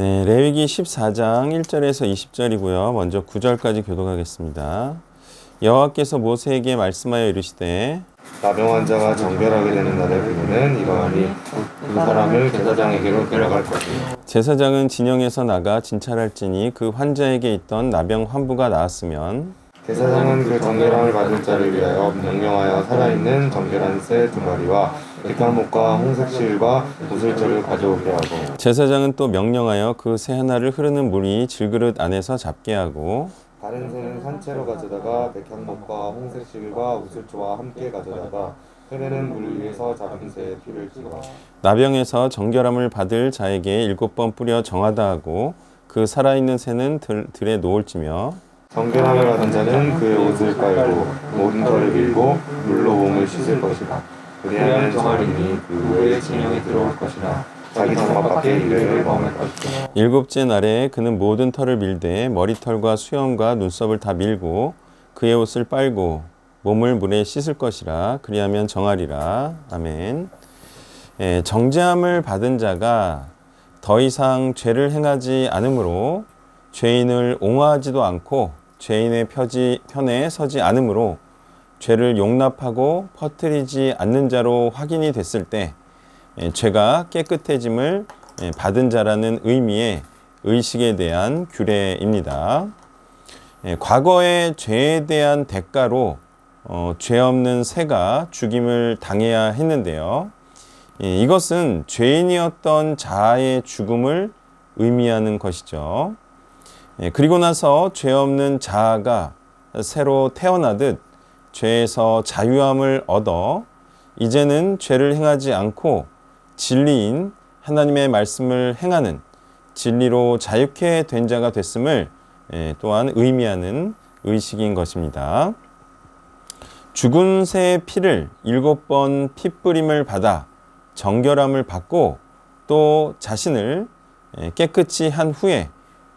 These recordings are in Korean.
네, 레위기 14장 1절에서 20절이고요. 먼저 9절까지 교독하겠습니다. 여호와께서 모세에게 말씀하여 이르시되 나병 환자가 정결하게 되는 날의 규례는 이러하니 그 사람을 제사장에게로 데려갈 것이요 제사장은 진영에서 나가 진찰할지니 그 환자에게 있던 나병 환부가 나았으면 제사장은 그 정결함을 받을 자를 위하여 명령하여 살아있는 정결한 새 2마리와 백향목과 홍색 실과 구슬절을 가져오게 하고 제사장은 또 명령하여 그 새 하나를 흐르는 물이 질그릇 안에서 잡게 하고 다른 새는 산채로 가져다가 백향목과 홍색 실과 우슬초와 함께 가져다가 흐르는 물 위에서 잡은 새의 피를 찍어 나병에서 정결함을 받을 자에게 7번 뿌려 정하다 하고 그 살아있는 새는 들에 놓을지며 정결함을 받은 자는 그의 옷을 빨고 모든 털을 밀고 물로 몸을 씻을 것이다. 그리하면 정하리니 그 후에 진영에 들어올 것이나 자기 장막 밖에 이르를 머물 것이다. 7째 날에 그는 모든 털을 밀되 머리털과 수염과 눈썹을 다 밀고 그의 옷을 빨고 몸을 물에 씻을 것이라. 그리하면 정하리라. 아멘. 정죄함을 받은 자가 더 이상 죄를 행하지 않으므로 죄인을 옹호하지도 않고 죄인의 편에 서지 않으므로 죄를 용납하고 퍼뜨리지 않는 자로 확인이 됐을 때 죄가 깨끗해짐을 받은 자라는 의미의 의식에 대한 규례입니다. 과거의 죄에 대한 대가로 죄 없는 새가 죽임을 당해야 했는데요. 이것은 죄인이었던 자아의 죽음을 의미하는 것이죠. 그리고 나서 죄 없는 자아가 새로 태어나듯 죄에서 자유함을 얻어 이제는 죄를 행하지 않고 진리인 하나님의 말씀을 행하는 진리로 자유케 된 자가 됐음을 또한 의미하는 의식인 것입니다. 죽은 새의 피를 7번 핏부림을 받아 정결함을 받고 또 자신을 깨끗이 한 후에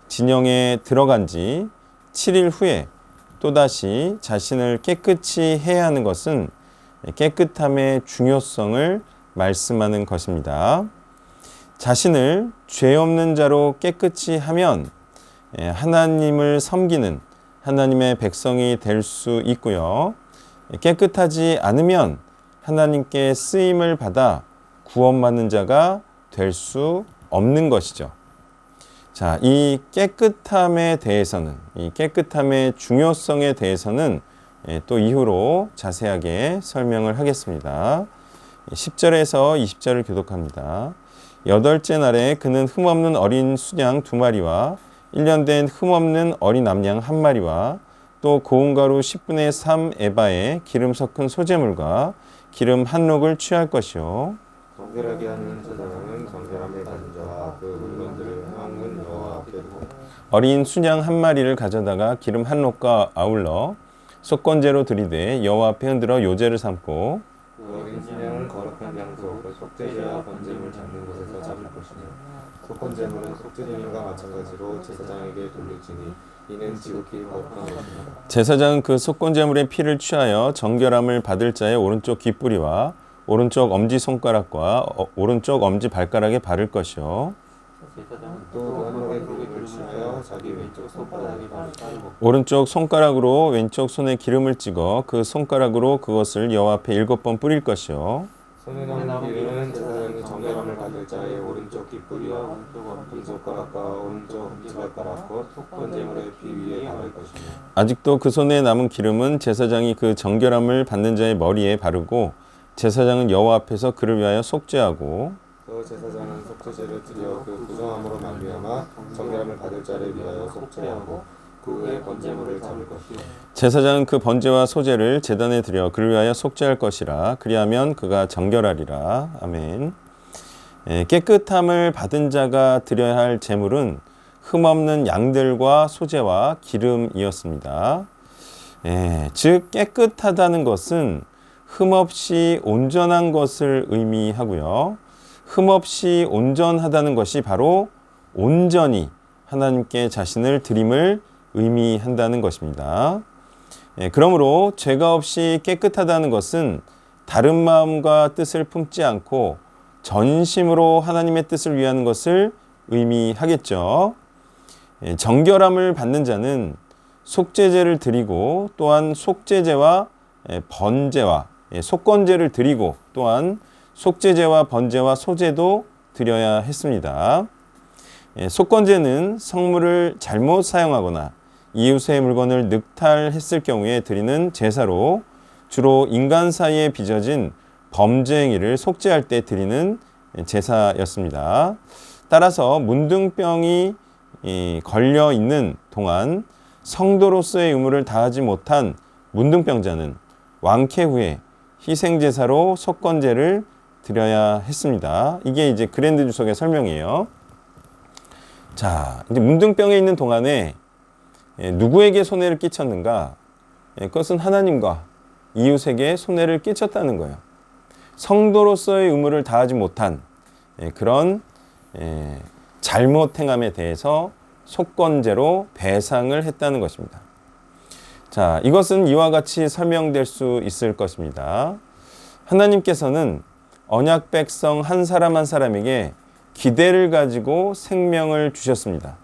진영에 들어간 지 7일 후에 또다시 자신을 깨끗이 해야 하는 것은 깨끗함의 중요성을 말씀하는 것입니다. 자신을 죄 없는 자로 깨끗이 하면 하나님을 섬기는 하나님의 백성이 될 수 있고요. 깨끗하지 않으면 하나님께 쓰임을 받아 구원받는 자가 될 수 없는 것이죠. 자, 이 깨끗함에 대해서는, 이 깨끗함의 중요성에 대해서는 또 이후로 자세하게 설명을 하겠습니다. 10절에서 20절을 교독합니다. 8째 날에 그는 흠없는 어린 수양 2마리와 1년 된 흠없는 어린 암양 1마리와 또 고운 가루 10분의 3 에바에 기름 섞은 소재물과 기름 1록을 취할 것이요. 정결하게 하는 제사장은 정결함을 받은 자와 그 물건들을 향은 여호와 앞에 두고 어린 순양 1마리를 가져다가 기름 1록과 아울러 속건제로 들이되 여호와 앞에 흔들어 요제를 삼고 그 어린 순양은 거룩한 장소 속죄제와 번제물 잡는 곳에서 잡을 것이며 속건제물은 속죄제물과 마찬가지로 제사장에게 돌릴지니 이는 지극히 거룩한 것이다. 제사장은 그 속건제물의 피를 취하여 정결함을 받을 자의 오른쪽 귓뿌리와 오른쪽 엄지손가락과 오른쪽 엄지발가락에 바를 것이요. 또 한목의 기름을 취하여 자기 왼쪽 손바닥에 바르고 오른쪽 손가락으로 왼쪽 손에 기름을 찍어 그 손가락으로 그것을 여호와 앞에 7번 뿌릴 것이요. 손에 남은 기름은 제사장이 정결함을 받을 자의 오른쪽 깃뿌리와 오른쪽 엄지손가락과 오른쪽 엄지발가락 곧 속건제물의 피 위에 바를 것이며 아직도 그 손에 남은 기름은 제사장이 그 정결함을 받는 자의 머리에 바르고 제사장은 여호와 앞에서 그를 위하여 속죄하고 또 제사장은 속죄제를 드려 그 구성함으로 말미암아 정결함을 받을 자를 위하여 속죄하고 그 후에 번제물을 잡을 것이요 제사장은 그 번제와 소제를 제단에 드려 그를 위하여 속죄할 것이라. 그리하면 그가 정결하리라. 아멘. 깨끗함을 받은 자가 드려야 할 제물은 흠없는 양들과 소제와 기름이었습니다. 즉 깨끗하다는 것은 흠없이 온전한 것을 의미하고요. 흠없이 온전하다는 것이 바로 온전히 하나님께 자신을 드림을 의미한다는 것입니다. 그러므로 죄가 없이 깨끗하다는 것은 다른 마음과 뜻을 품지 않고 전심으로 하나님의 뜻을 위하는 것을 의미하겠죠. 정결함을 받는 자는 속죄제를 드리고 또한 속죄제와 번제와 속건제를 드리고 또한 속죄제와 번제와 소제도 드려야 했습니다. 속건제는 성물을 잘못 사용하거나 이웃의 물건을 늑탈했을 경우에 드리는 제사로 주로 인간 사이에 빚어진 범죄 행위를 속죄할 때 드리는 제사였습니다. 따라서 문둥병이 걸려 있는 동안 성도로서의 의무를 다하지 못한 문둥병자는 완쾌 후에 희생제사로 속건제를 드려야 했습니다. 이게 이제 그랜드 주석의 설명이에요. 자, 이제 문둥병에 있는 동안에 누구에게 손해를 끼쳤는가? 그것은 하나님과 이웃에게 손해를 끼쳤다는 거예요. 성도로서의 의무를 다하지 못한 그런 잘못 행함에 대해서 속건제로 배상을 했다는 것입니다. 자, 이것은 이와 같이 설명될 수 있을 것입니다. 하나님께서는 언약 백성 한 사람 한 사람에게 기대를 가지고 생명을 주셨습니다.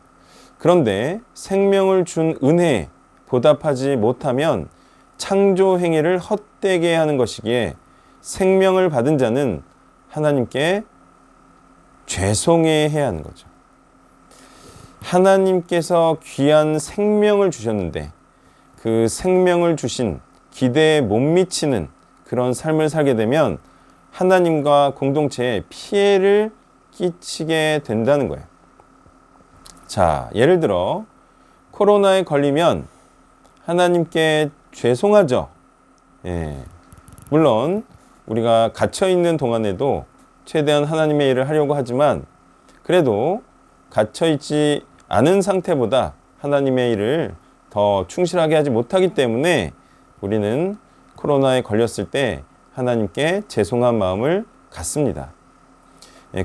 그런데 생명을 준 은혜에 보답하지 못하면 창조 행위를 헛되게 하는 것이기에 생명을 받은 자는 하나님께 죄송해야 하는 거죠. 하나님께서 귀한 생명을 주셨는데 그 생명을 주신 기대에 못 미치는 그런 삶을 살게 되면 하나님과 공동체에 피해를 끼치게 된다는 거예요. 자, 예를 들어 코로나에 걸리면 하나님께 죄송하죠. 물론 우리가 갇혀있는 동안에도 최대한 하나님의 일을 하려고 하지만 그래도 갇혀있지 않은 상태보다 하나님의 일을 더 충실하게 하지 못하기 때문에 우리는 코로나에 걸렸을 때 하나님께 죄송한 마음을 갖습니다.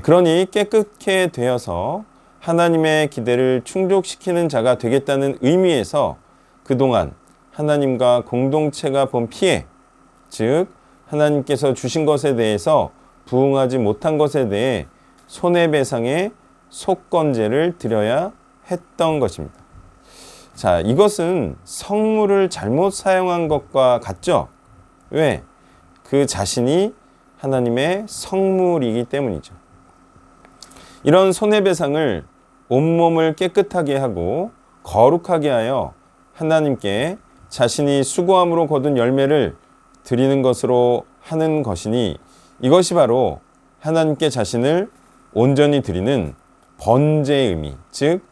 그러니 깨끗게 되어서 하나님의 기대를 충족시키는 자가 되겠다는 의미에서 그동안 하나님과 공동체가 본 피해, 즉 하나님께서 주신 것에 대해서 부응하지 못한 것에 대해 손해배상의 속건제를 드려야 했던 것입니다. 자, 이것은 성물을 잘못 사용한 것과 같죠? 왜? 그 자신이 하나님의 성물이기 때문이죠. 이런 손해배상을 온몸을 깨끗하게 하고 거룩하게 하여 하나님께 자신이 수고함으로 거둔 열매를 드리는 것으로 하는 것이니 이것이 바로 하나님께 자신을 온전히 드리는 번제의 의미, 즉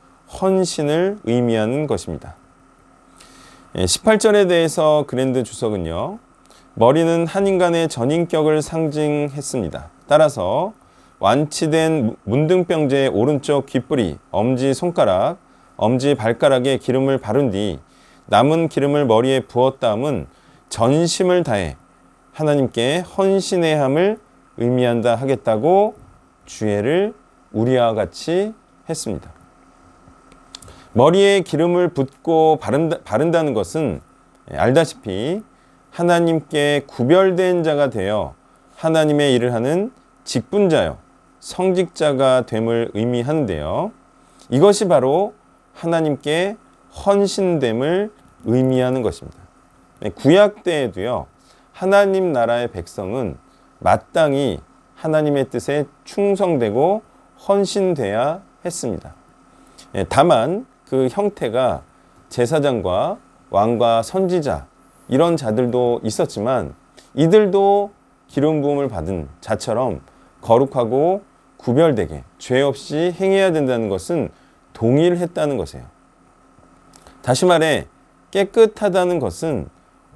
헌신을 의미하는 것입니다. 18절에 대해서 그랜드 주석은요, 머리는 한 인간의 전인격을 상징했습니다. 따라서 완치된 문둥병자의 오른쪽 귓불이, 엄지 손가락, 엄지 발가락에 기름을 바른 뒤 남은 기름을 머리에 부었다함은 전심을 다해 하나님께 헌신의 함을 의미한다 하겠다고 주애를 우리와 같이 했습니다. 머리에 기름을 붓고 바른다는 것은 알다시피 하나님께 구별된 자가 되어 하나님의 일을 하는 직분자요, 성직자가 됨을 의미하는데요. 이것이 바로 하나님께 헌신됨을 의미하는 것입니다. 구약 때에도요, 하나님 나라의 백성은 마땅히 하나님의 뜻에 충성되고 헌신돼야 했습니다. 다만 그 형태가 제사장과 왕과 선지자 이런 자들도 있었지만 이들도 기름 부음을 받은 자처럼 거룩하고 구별되게 죄 없이 행해야 된다는 것은 동일했다는 것이에요. 다시 말해 깨끗하다는 것은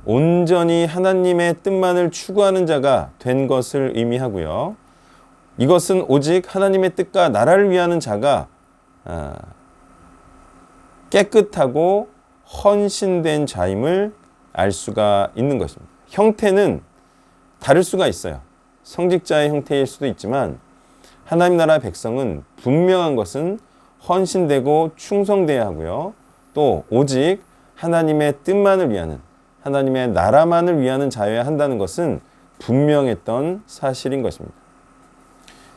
온전히 하나님의 뜻만을 추구하는 자가 된 것을 의미하고요. 이것은 오직 하나님의 뜻과 나라를 위하는 자가 깨끗하고 헌신된 자임을 알 수가 있는 것입니다. 형태는 다를 수가 있어요. 성직자의 형태일 수도 있지만 하나님 나라 백성은 분명한 것은 헌신되고 충성돼야 하고요. 또 오직 하나님의 뜻만을 위하는, 하나님의 나라만을 위하는 자여야 한다는 것은 분명했던 사실인 것입니다.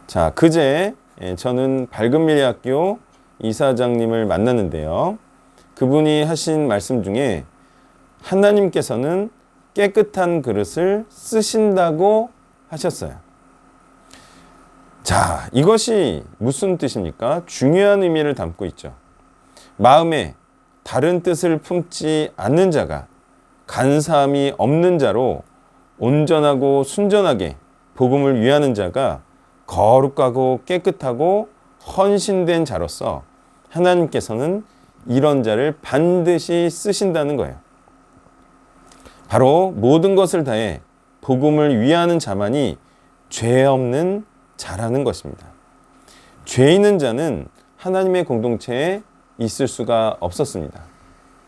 자, 그제 저는 밝은미래학교 이사장님을 만났는데요. 그분이 하신 말씀 중에 하나님께서는 깨끗한 그릇을 쓰신다고 하셨어요. 자, 이것이 무슨 뜻입니까? 중요한 의미를 담고 있죠. 마음에 다른 뜻을 품지 않는 자가, 간사함이 없는 자로 온전하고 순전하게 복음을 위하는 자가 거룩하고 깨끗하고 헌신된 자로서 하나님께서는 이런 자를 반드시 쓰신다는 거예요. 바로 모든 것을 다해 복음을 위하는 자만이 죄 없는 자라는 것입니다. 죄 있는 자는 하나님의 공동체에 있을 수가 없었습니다.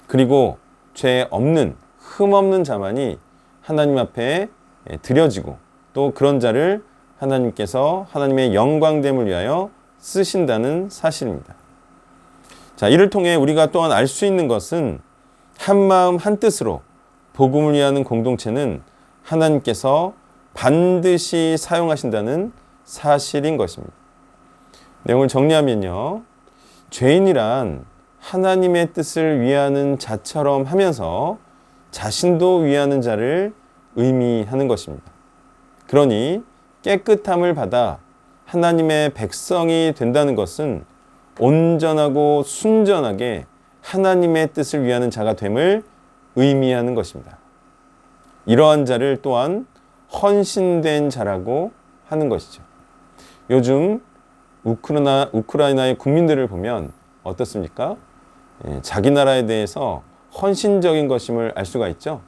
그리고 죄 없는, 흠 없는 자만이 하나님 앞에 드려지고 또 그런 자를 하나님께서 하나님의 영광됨을 위하여 쓰신다는 사실입니다. 자, 이를 통해 우리가 또한 알 수 있는 것은 한 마음 한 뜻으로 복음을 위하는 공동체는 하나님께서 반드시 사용하신다는 사실인 것입니다. 내용을 정리하면요. 죄인이란 하나님의 뜻을 위하는 자처럼 하면서 자신도 위하는 자를 의미하는 것입니다. 그러니 깨끗함을 받아 하나님의 백성이 된다는 것은 온전하고 순전하게 하나님의 뜻을 위하는 자가 됨을 의미하는 것입니다. 이러한 자를 또한 헌신된 자라고 하는 것이죠. 요즘 우크라이나의 국민들을 보면 어떻습니까? 자기 나라에 대해서 헌신적인 것임을 알 수가 있죠.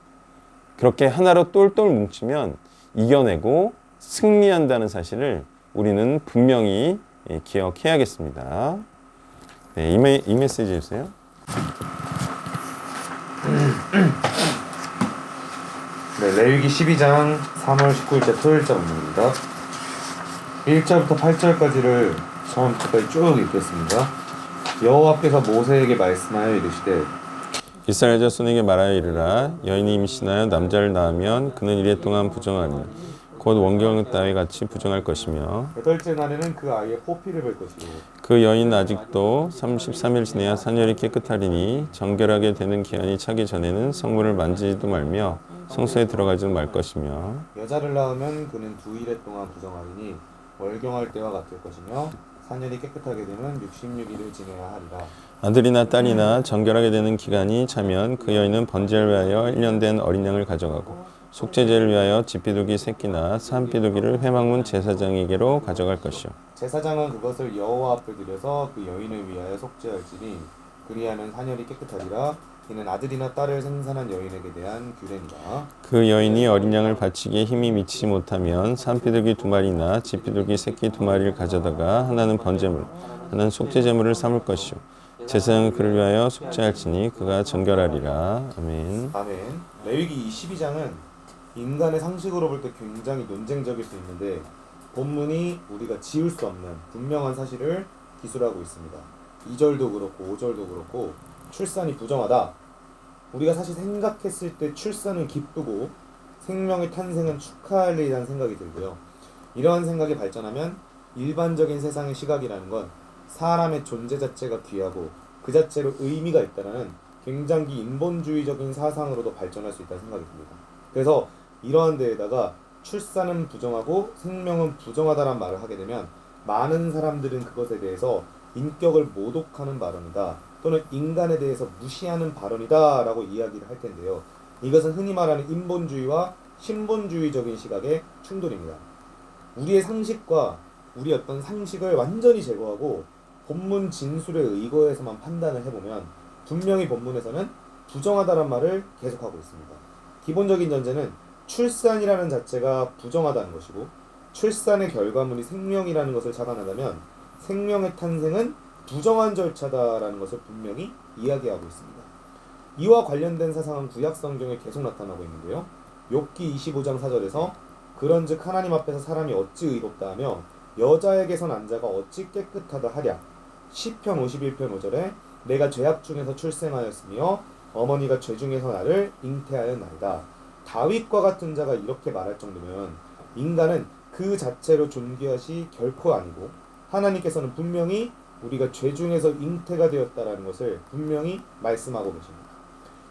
그렇게 하나로 똘똘 뭉치면 이겨내고 승리한다는 사실을 우리는 분명히 기억해야겠습니다. 네, 이 메시지 주세요. 네, 레위기 12장 3월 19일째 토요일자 본문입니다. 1절부터 8절까지를 처음부터 쭉 읽겠습니다. 여호와께서 모세에게 말씀하여 이르시되 이스라엘 자손에게 말하여 이르라. 여인이 임신하여 남자를 낳으면 그는 이래 동안 부정하니 곧 원경 따위 같이 부정할 것이며 8째 날에는 그 아이의 포피를 볼 것이고 그 여인은 아직도 33일 지내야 산열이 깨끗하리니 정결하게 되는 기한이 차기 전에는 성물을 만지지도 말며 성소에 들어가지도 말 것이며 여자를 낳으면 그는 2일 동안 부정하리니 월경할 때와 같을 것이며 산열이 깨끗하게 되면 66일을 지내야 하리라. 아들이나 딸이나 정결하게 되는 기간이 차면 그 여인은 번제를 위하여 1년 된 어린 양을 가져가고 속죄제를 위하여 집비둘기 새끼나 산비둘기를 회막문 제사장에게로 가져갈 것이요. 제사장은 그것을 여호와 앞에 들여서 그 여인을 위하여 속죄할지니 그리하면 산열이 깨끗하리라. 이는 아들이나 딸을 생산한 여인에게 대한 규례니라. 그 여인이 어린 양을 바치기에 힘이 미치지 못하면 산비둘기 2마리나 집비둘기 새끼 2마리를 가져다가 하나는 번제물, 하나는 속죄제물을 삼을 것이요. 제사장은 그를 위하여 속죄할지니 그가 정결하리라. 아멘. 아멘. 레위기 22장은 인간의 상식으로 볼 때 굉장히 논쟁적일 수 있는데 본문이 우리가 지울 수 없는 분명한 사실을 기술하고 있습니다. 2절도 그렇고 5절도 그렇고 출산이 부정하다. 우리가 사실 생각했을 때 출산은 기쁘고 생명의 탄생은 축하할 일이라는 생각이 들고요. 이러한 생각이 발전하면 일반적인 세상의 시각이라는 건 사람의 존재 자체가 귀하고 그 자체로 의미가 있다는 굉장히 인본주의적인 사상으로도 발전할 수 있다는 생각이 듭니다. 그래서 이러한 데에다가 출산은 부정하고 생명은 부정하다란 말을 하게 되면 많은 사람들은 그것에 대해서 인격을 모독하는 발언이다 또는 인간에 대해서 무시하는 발언이다 라고 이야기를 할 텐데요. 이것은 흔히 말하는 인본주의와 신본주의적인 시각의 충돌입니다. 우리의 상식과 우리 어떤 상식을 완전히 제거하고 본문 진술에 의거해서만 판단을 해보면 분명히 본문에서는 부정하다란 말을 계속하고 있습니다. 기본적인 전제는 출산이라는 자체가 부정하다는 것이고 출산의 결과물이 생명이라는 것을 착안하다면 생명의 탄생은 부정한 절차다라는 것을 분명히 이야기하고 있습니다. 이와 관련된 사상은 구약 성경에 계속 나타나고 있는데요. 욥기 25장 4절에서 그런즉 하나님 앞에서 사람이 어찌 의롭다 하며 여자에게서 난 자가 어찌 깨끗하다 하랴. 시편 51편 5절에 내가 죄악 중에서 출생하였으며 어머니가 죄 중에서 나를 잉태하였나이다. 다윗과 같은 자가 이렇게 말할 정도면 인간은 그 자체로 존귀하시 결코 아니고 하나님께서는 분명히 우리가 죄 중에서 잉태가 되었다라는 것을 분명히 말씀하고 계십니다.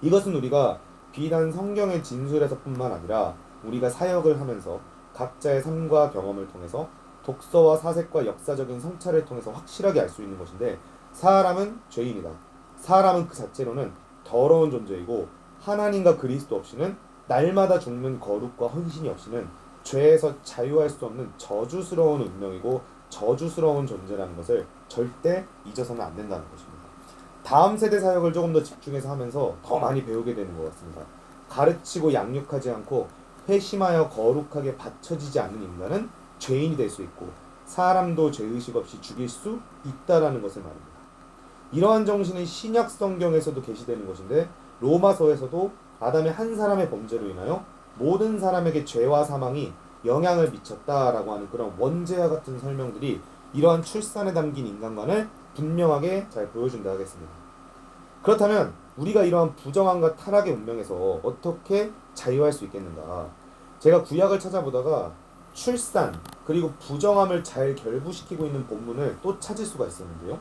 이것은 우리가 비단 성경의 진술에서뿐만 아니라 우리가 사역을 하면서 각자의 삶과 경험을 통해서 독서와 사색과 역사적인 성찰을 통해서 확실하게 알 수 있는 것인데, 사람은 죄인이다. 사람은 그 자체로는 더러운 존재이고 하나님과 그리스도 없이는 날마다 죽는 거룩과 헌신이 없이는 죄에서 자유할 수 없는 저주스러운 운명이고 저주스러운 존재라는 것을 절대 잊어서는 안 된다는 것입니다. 다음 세대 사역을 조금 더 집중해서 하면서 더 많이 배우게 되는 것 같습니다. 가르치고 양육하지 않고 회심하여 거룩하게 받쳐지지 않는 인간은 죄인이 될 수 있고 사람도 죄의식 없이 죽일 수 있다라는 것을 말입니다. 이러한 정신은 신약 성경에서도 계시되는 것인데, 로마서에서도 아담의 한 사람의 범죄로 인하여 모든 사람에게 죄와 사망이 영향을 미쳤다라고 하는 그런 원죄와 같은 설명들이 이러한 출산에 담긴 인간관을 분명하게 잘 보여준다 하겠습니다. 그렇다면 우리가 이러한 부정함과 타락의 운명에서 어떻게 자유할 수 있겠는가? 제가 구약을 찾아보다가 출산 그리고 부정함을 잘 결부시키고 있는 본문을 또 찾을 수가 있었는데요.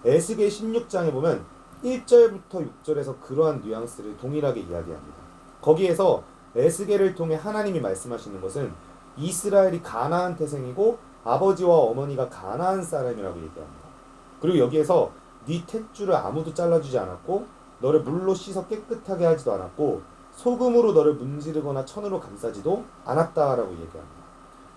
에스겔 16장에 보면 1절부터 6절에서 그러한 뉘앙스를 동일하게 이야기합니다. 거기에서 에스겔을 통해 하나님이 말씀하시는 것은 이스라엘이 가나안 태생이고 아버지와 어머니가 가나안 사람이라고 얘기합니다. 그리고 여기에서 네 탯줄을 아무도 잘라주지 않았고 너를 물로 씻어 깨끗하게 하지도 않았고 소금으로 너를 문지르거나 천으로 감싸지도 않았다라고 얘기합니다.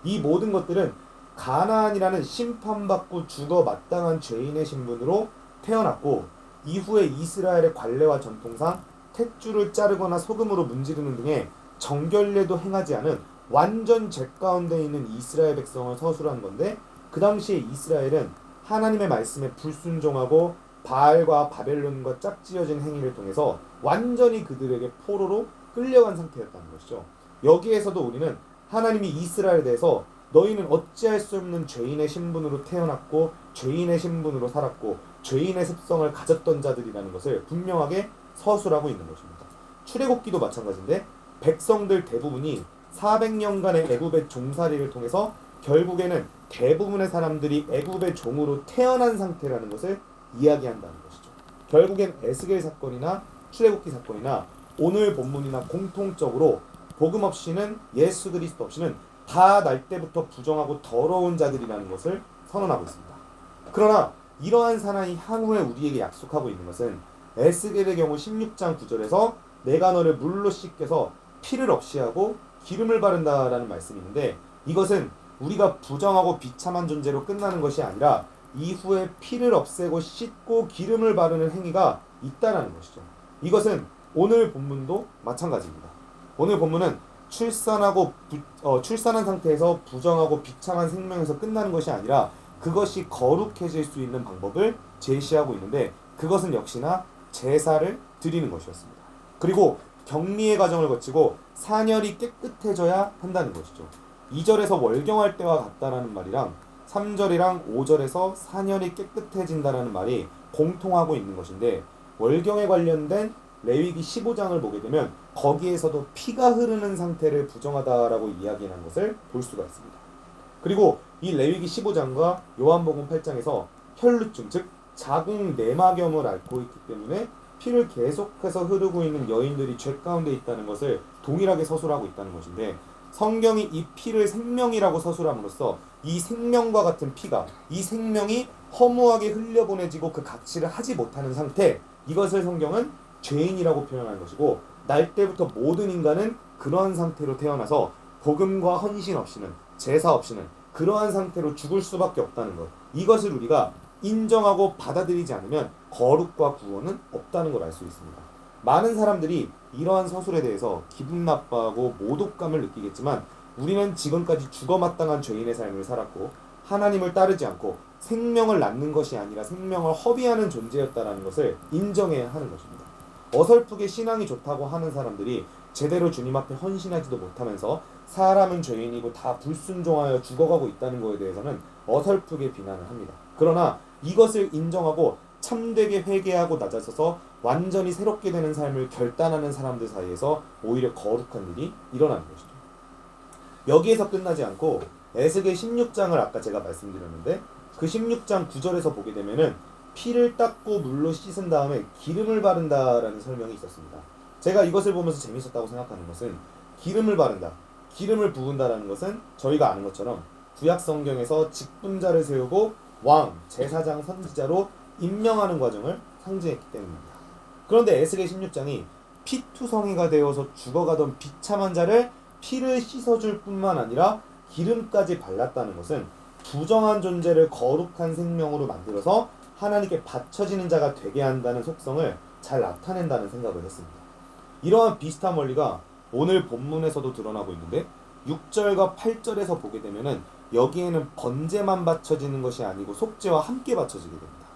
이 모든 것들은 가나안이라는 심판받고 죽어 마땅한 죄인의 신분으로 태어났고, 이후에 이스라엘의 관례와 전통상 탯줄을 자르거나 소금으로 문지르는 등의 정결례도 행하지 않은 완전 죄 가운데 있는 이스라엘 백성을 서술한 건데, 그 당시에 이스라엘은 하나님의 말씀에 불순종하고 바알과 바벨론과 짝지어진 행위를 통해서 완전히 그들에게 포로로 끌려간 상태였다는 것이죠. 여기에서도 우리는 하나님이 이스라엘에 대해서 너희는 어찌할 수 없는 죄인의 신분으로 태어났고 죄인의 신분으로 살았고 죄인의 습성을 가졌던 자들이라는 것을 분명하게 서술하고 있는 것입니다. 출애굽기도 마찬가지인데, 백성들 대부분이 400년간의 애굽의 종살이를 통해서 결국에는 대부분의 사람들이 애굽의 종으로 태어난 상태라는 것을 이야기한다는 것이죠. 결국엔 에스겔 사건이나 출애굽기 사건이나 오늘 본문이나 공통적으로 복음 없이는, 예수 그리스도 없이는 다 날 때부터 부정하고 더러운 자들이라는 것을 선언하고 있습니다. 그러나 이러한 사나이 향후에 우리에게 약속하고 있는 것은 에스겔의 경우 16장 9절에서 내가 너를 물로 씻겨서 피를 없이 하고 기름을 바른다라는 말씀이 있는데, 이것은 우리가 부정하고 비참한 존재로 끝나는 것이 아니라 이후에 피를 없애고 씻고 기름을 바르는 행위가 있다라는 것이죠. 이것은 오늘 본문도 마찬가지입니다. 오늘 본문은 출산한 상태에서 부정하고 비참한 생명에서 끝나는 것이 아니라 그것이 거룩해질 수 있는 방법을 제시하고 있는데, 그것은 역시나 제사를 드리는 것이었습니다. 그리고 격리의 과정을 거치고 사녀리 깨끗해져야 한다는 것이죠. 2절에서 월경할 때와 같다라는 말이랑 3절이랑 5절에서 사녀리 깨끗해진다라는 말이 공통하고 있는 것인데, 월경에 관련된 레위기 15장을 보게 되면 거기에서도 피가 흐르는 상태를 부정하다라고 이야기한 것을 볼 수가 있습니다. 그리고 이 레위기 15장과 요한복음 8장에서 혈루증, 즉 자궁 내막염을 앓고 있기 때문에 피를 계속해서 흐르고 있는 여인들이 죄 가운데 있다는 것을 동일하게 서술하고 있다는 것인데, 성경이 이 피를 생명이라고 서술함으로써 이 생명과 같은 피가, 이 생명이 허무하게 흘려보내지고 그 가치를 하지 못하는 상태, 이것을 성경은 죄인이라고 표현하는 것이고, 날 때부터 모든 인간은 그러한 상태로 태어나서 복음과 헌신 없이는, 제사 없이는 그러한 상태로 죽을 수밖에 없다는 것, 이것을 우리가 인정하고 받아들이지 않으면 거룩과 구원은 없다는 걸 알 수 있습니다. 많은 사람들이 이러한 서술에 대해서 기분 나빠하고 모독감을 느끼겠지만, 우리는 지금까지 죽어마땅한 죄인의 삶을 살았고 하나님을 따르지 않고 생명을 낳는 것이 아니라 생명을 허비하는 존재였다는 것을 인정해야 하는 것입니다. 어설프게 신앙이 좋다고 하는 사람들이 제대로 주님 앞에 헌신하지도 못하면서 사람은 죄인이고 다 불순종하여 죽어가고 있다는 것에 대해서는 어설프게 비난을 합니다. 그러나 이것을 인정하고 참되게 회개하고 낮아서서 완전히 새롭게 되는 삶을 결단하는 사람들 사이에서 오히려 거룩한 일이 일어나는 것이죠. 여기에서 끝나지 않고 에스겔 16장을 아까 제가 말씀드렸는데 그 16장 9절에서 보게 되면은 피를 닦고 물로 씻은 다음에 기름을 바른다라는 설명이 있었습니다. 제가 이것을 보면서 재밌었다고 생각하는 것은 기름을 바른다, 기름을 부은다라는 것은 저희가 아는 것처럼 구약 성경에서 직분자를 세우고 왕, 제사장, 선지자로 임명하는 과정을 상징했기 때문입니다. 그런데 에스겔 16장이 피투성이가 되어서 죽어가던 비참한 자를 피를 씻어줄 뿐만 아니라 기름까지 발랐다는 것은 부정한 존재를 거룩한 생명으로 만들어서 하나님께 바쳐지는 자가 되게 한다는 속성을 잘 나타낸다는 생각을 했습니다. 이러한 비슷한 원리가 오늘 본문에서도 드러나고 있는데 6절과 8절에서 보게 되면은 여기에는 번제만 바쳐지는 것이 아니고 속죄와 함께 바쳐지게 됩니다.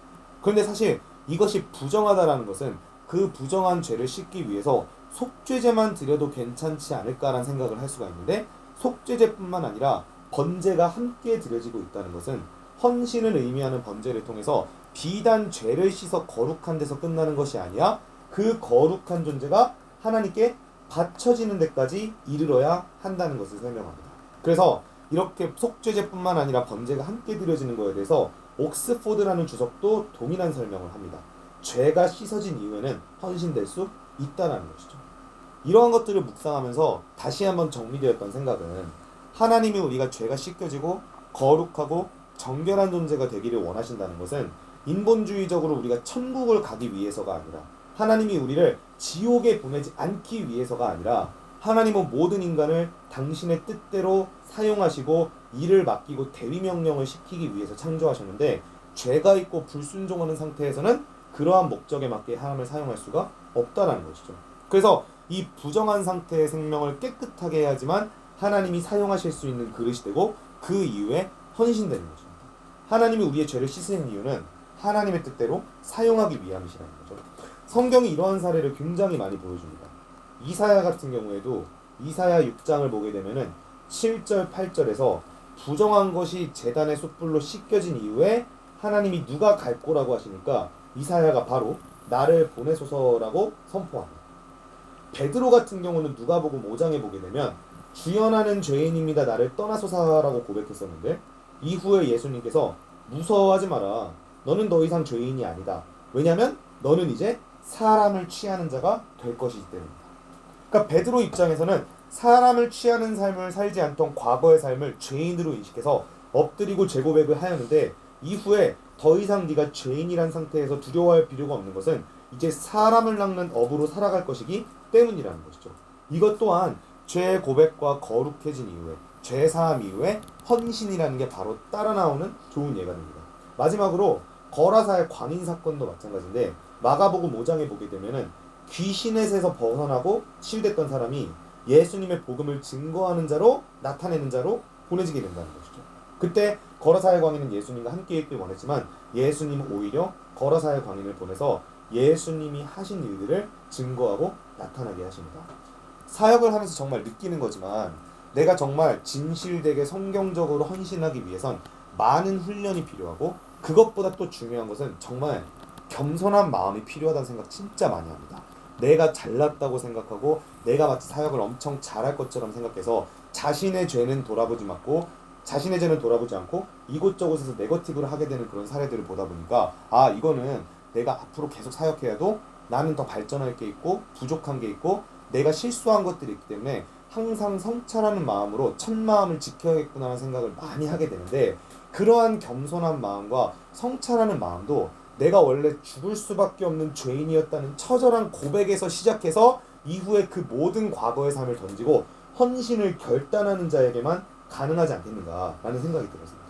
그런데 사실 이것이 부정하다라는 것은 그 부정한 죄를 씻기 위해서 속죄제만 드려도 괜찮지 않을까라는 생각을 할 수가 있는데 속죄제뿐만 아니라 번제가 함께 드려지고 있다는 것은 헌신을 의미하는 번제를 통해서 비단 죄를 씻어 거룩한 데서 끝나는 것이 아니라 그 거룩한 존재가 하나님께 바쳐지는 데까지 이르러야 한다는 것을 설명합니다. 그래서 이렇게 속죄제뿐만 아니라 번제가 함께 드려지는 것에 대해서 옥스포드라는 주석도 동일한 설명을 합니다. 죄가 씻어진 이후에는 헌신될 수 있다는 것이죠. 이러한 것들을 묵상하면서 다시 한번 정리되었던 생각은 하나님이 우리가 죄가 씻겨지고 거룩하고 정결한 존재가 되기를 원하신다는 것은 인본주의적으로 우리가 천국을 가기 위해서가 아니라 하나님이 우리를 지옥에 보내지 않기 위해서가 아니라 하나님은 모든 인간을 당신의 뜻대로 사용하시고 일을 맡기고 대위명령을 시키기 위해서 창조하셨는데 죄가 있고 불순종하는 상태에서는 그러한 목적에 맞게 하나님을 사용할 수가 없다라는 것이죠. 그래서 이 부정한 상태의 생명을 깨끗하게 해야지만 하나님이 사용하실 수 있는 그릇이 되고 그 이후에 헌신되는 것입니다. 하나님이 우리의 죄를 씻으신 이유는 하나님의 뜻대로 사용하기 위함이시라는 거죠. 성경이 이러한 사례를 굉장히 많이 보여줍니다. 이사야 같은 경우에도 이사야 6장을 보게 되면은 7절 8절에서 부정한 것이 제단의 숯불로 씻겨진 이후에 하나님이 누가 갈 거라고 하시니까 이사야가 바로 나를 보내소서라고 선포합니다. 베드로 같은 경우는 누가복음 5장에 보게 되면 주연하는 죄인입니다 나를 떠나소서라고 고백했었는데 이후에 예수님께서 무서워하지 마라 너는 더 이상 죄인이 아니다 왜냐하면 너는 이제 사람을 취하는 자가 될 것이기 때문이다. 그러니까 베드로 입장에서는 사람을 취하는 삶을 살지 않던 과거의 삶을 죄인으로 인식해서 엎드리고 죄고백을 하였는데 이후에 더 이상 네가 죄인이란 상태에서 두려워할 필요가 없는 것은 이제 사람을 낚는 업으로 살아갈 것이기 때문이라는 것이죠. 이것 또한 죄 고백과 거룩해진 이후에 죄 사함 이후에 헌신이라는 게 바로 따라 나오는 좋은 예가 됩니다. 마지막으로 거라사의 광인 사건도 마찬가지인데 마가복음 5장에 보게 되면은 귀신의 세에서 벗어나고 치유됐던 사람이 예수님의 복음을 증거하는 자로 나타내는 자로 보내지게 된다는 것이죠. 그때 거라사의 광인은 예수님과 함께 있길 원했지만 예수님은 오히려 거라사의 광인을 보내서 예수님이 하신 일들을 증거하고 나타나게 하십니다. 사역을 하면서 정말 느끼는 거지만 내가 정말 진실되게 성경적으로 헌신하기 위해선 많은 훈련이 필요하고 그것보다 또 중요한 것은 정말 겸손한 마음이 필요하다는 생각 진짜 많이 합니다. 내가 잘났다고 생각하고 내가 마치 사역을 엄청 잘할 것처럼 생각해서 자신의 죄는 돌아보지 않고 이곳저곳에서 네거티브를 하게 되는 그런 사례들을 보다 보니까 아 이거는 내가 앞으로 계속 사역해야도 나는 더 발전할 게 있고 부족한 게 있고 내가 실수한 것들이 있기 때문에 항상 성찰하는 마음으로 첫 마음을 지켜야겠구나라는 생각을 많이 하게 되는데 그러한 겸손한 마음과 성찰하는 마음도 내가 원래 죽을 수밖에 없는 죄인이었다는 처절한 고백에서 시작해서 이후에 그 모든 과거의 삶을 던지고 헌신을 결단하는 자에게만 가능하지 않겠는가라는 생각이 들었습니다.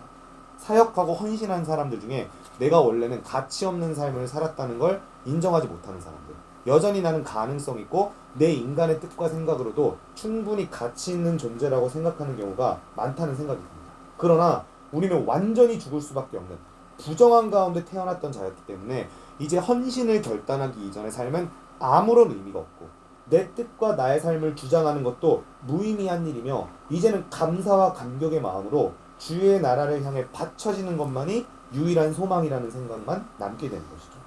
사역하고 헌신한 사람들 중에 내가 원래는 가치 없는 삶을 살았다는 걸 인정하지 못하는 사람들, 여전히 나는 가능성 있고 내 인간의 뜻과 생각으로도 충분히 가치 있는 존재라고 생각하는 경우가 많다는 생각이 듭니다. 그러나 우리는 완전히 죽을 수밖에 없는 부정한 가운데 태어났던 자였기 때문에 이제 헌신을 결단하기 이전의 삶은 아무런 의미가 없고 내 뜻과 나의 삶을 주장하는 것도 무의미한 일이며 이제는 감사와 감격의 마음으로 주의 나라를 향해 바쳐지는 것만이 유일한 소망이라는 생각만 남게 되는 것이죠.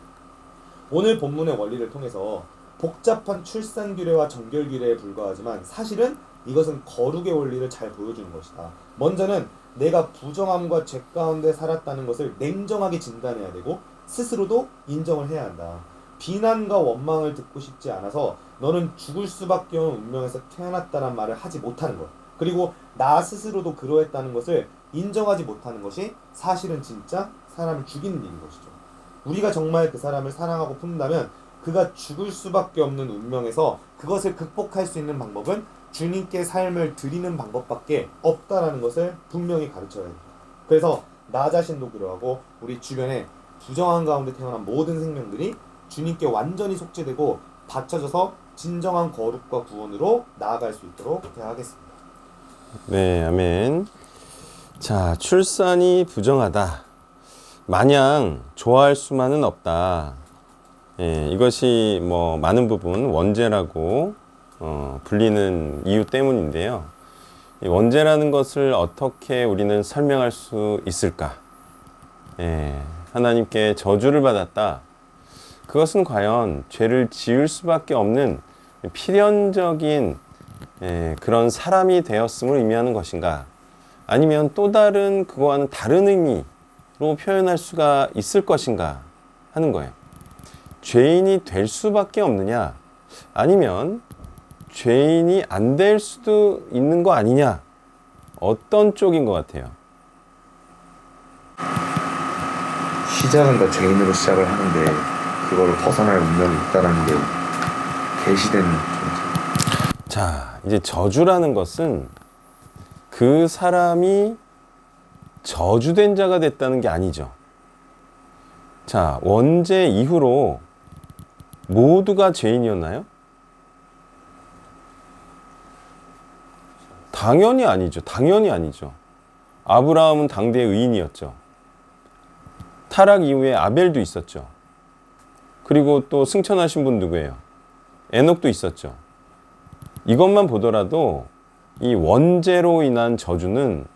오늘 본문의 원리를 통해서 복잡한 출산 규례와 정결 규례에 불과하지만 사실은 이것은 거룩의 원리를 잘 보여주는 것이다. 먼저는 내가 부정함과 죄 가운데 살았다는 것을 냉정하게 진단해야 되고 스스로도 인정을 해야 한다. 비난과 원망을 듣고 싶지 않아서 너는 죽을 수밖에 없는 운명에서 태어났다는 말을 하지 못하는 것. 그리고 나 스스로도 그러했다는 것을 인정하지 못하는 것이 사실은 진짜 사람을 죽이는 일인 것이죠. 우리가 정말 그 사람을 사랑하고 품는다면 그가 죽을 수밖에 없는 운명에서 그것을 극복할 수 있는 방법은 주님께 삶을 드리는 방법밖에 없다라는 것을 분명히 가르쳐야 됩니다. 그래서 나 자신도 그러하고 우리 주변에 부정한 가운데 태어난 모든 생명들이 주님께 완전히 속죄되고 바쳐져서 진정한 거룩과 구원으로 나아갈 수 있도록 대하겠습니다. 네, 아멘. 자, 출산이 부정하다. 마냥 좋아할 수만은 없다. 예, 이것이 뭐 많은 부분 원죄라고 불리는 이유 때문인데요. 이 원죄라는 것을 어떻게 우리는 설명할 수 있을까? 예, 하나님께 저주를 받았다. 그것은 과연 죄를 지을 수밖에 없는 필연적인 그런 사람이 되었음을 의미하는 것인가? 아니면 또 다른 그거와는 다른 의미로 표현할 수가 있을 것인가 하는 거예요. 죄인이 될 수밖에 없느냐? 아니면 죄인이 안 될 수도 있는 거 아니냐? 어떤 쪽인 것 같아요? 시작은 다 죄인으로 시작을 하는데 그거를 벗어날 운명이 있다는 게 계시된 존재. 자, 이제 저주라는 것은 그 사람이 저주된 자가 됐다는 게 아니죠. 자, 원죄 이후로 모두가 죄인이었나요? 당연히 아니죠. 당연히 아니죠. 아브라함은 당대의 의인이었죠. 타락 이후에 아벨도 있었죠. 그리고 또 승천하신 분 누구예요? 에녹도 있었죠. 이것만 보더라도 이 원죄로 인한 저주는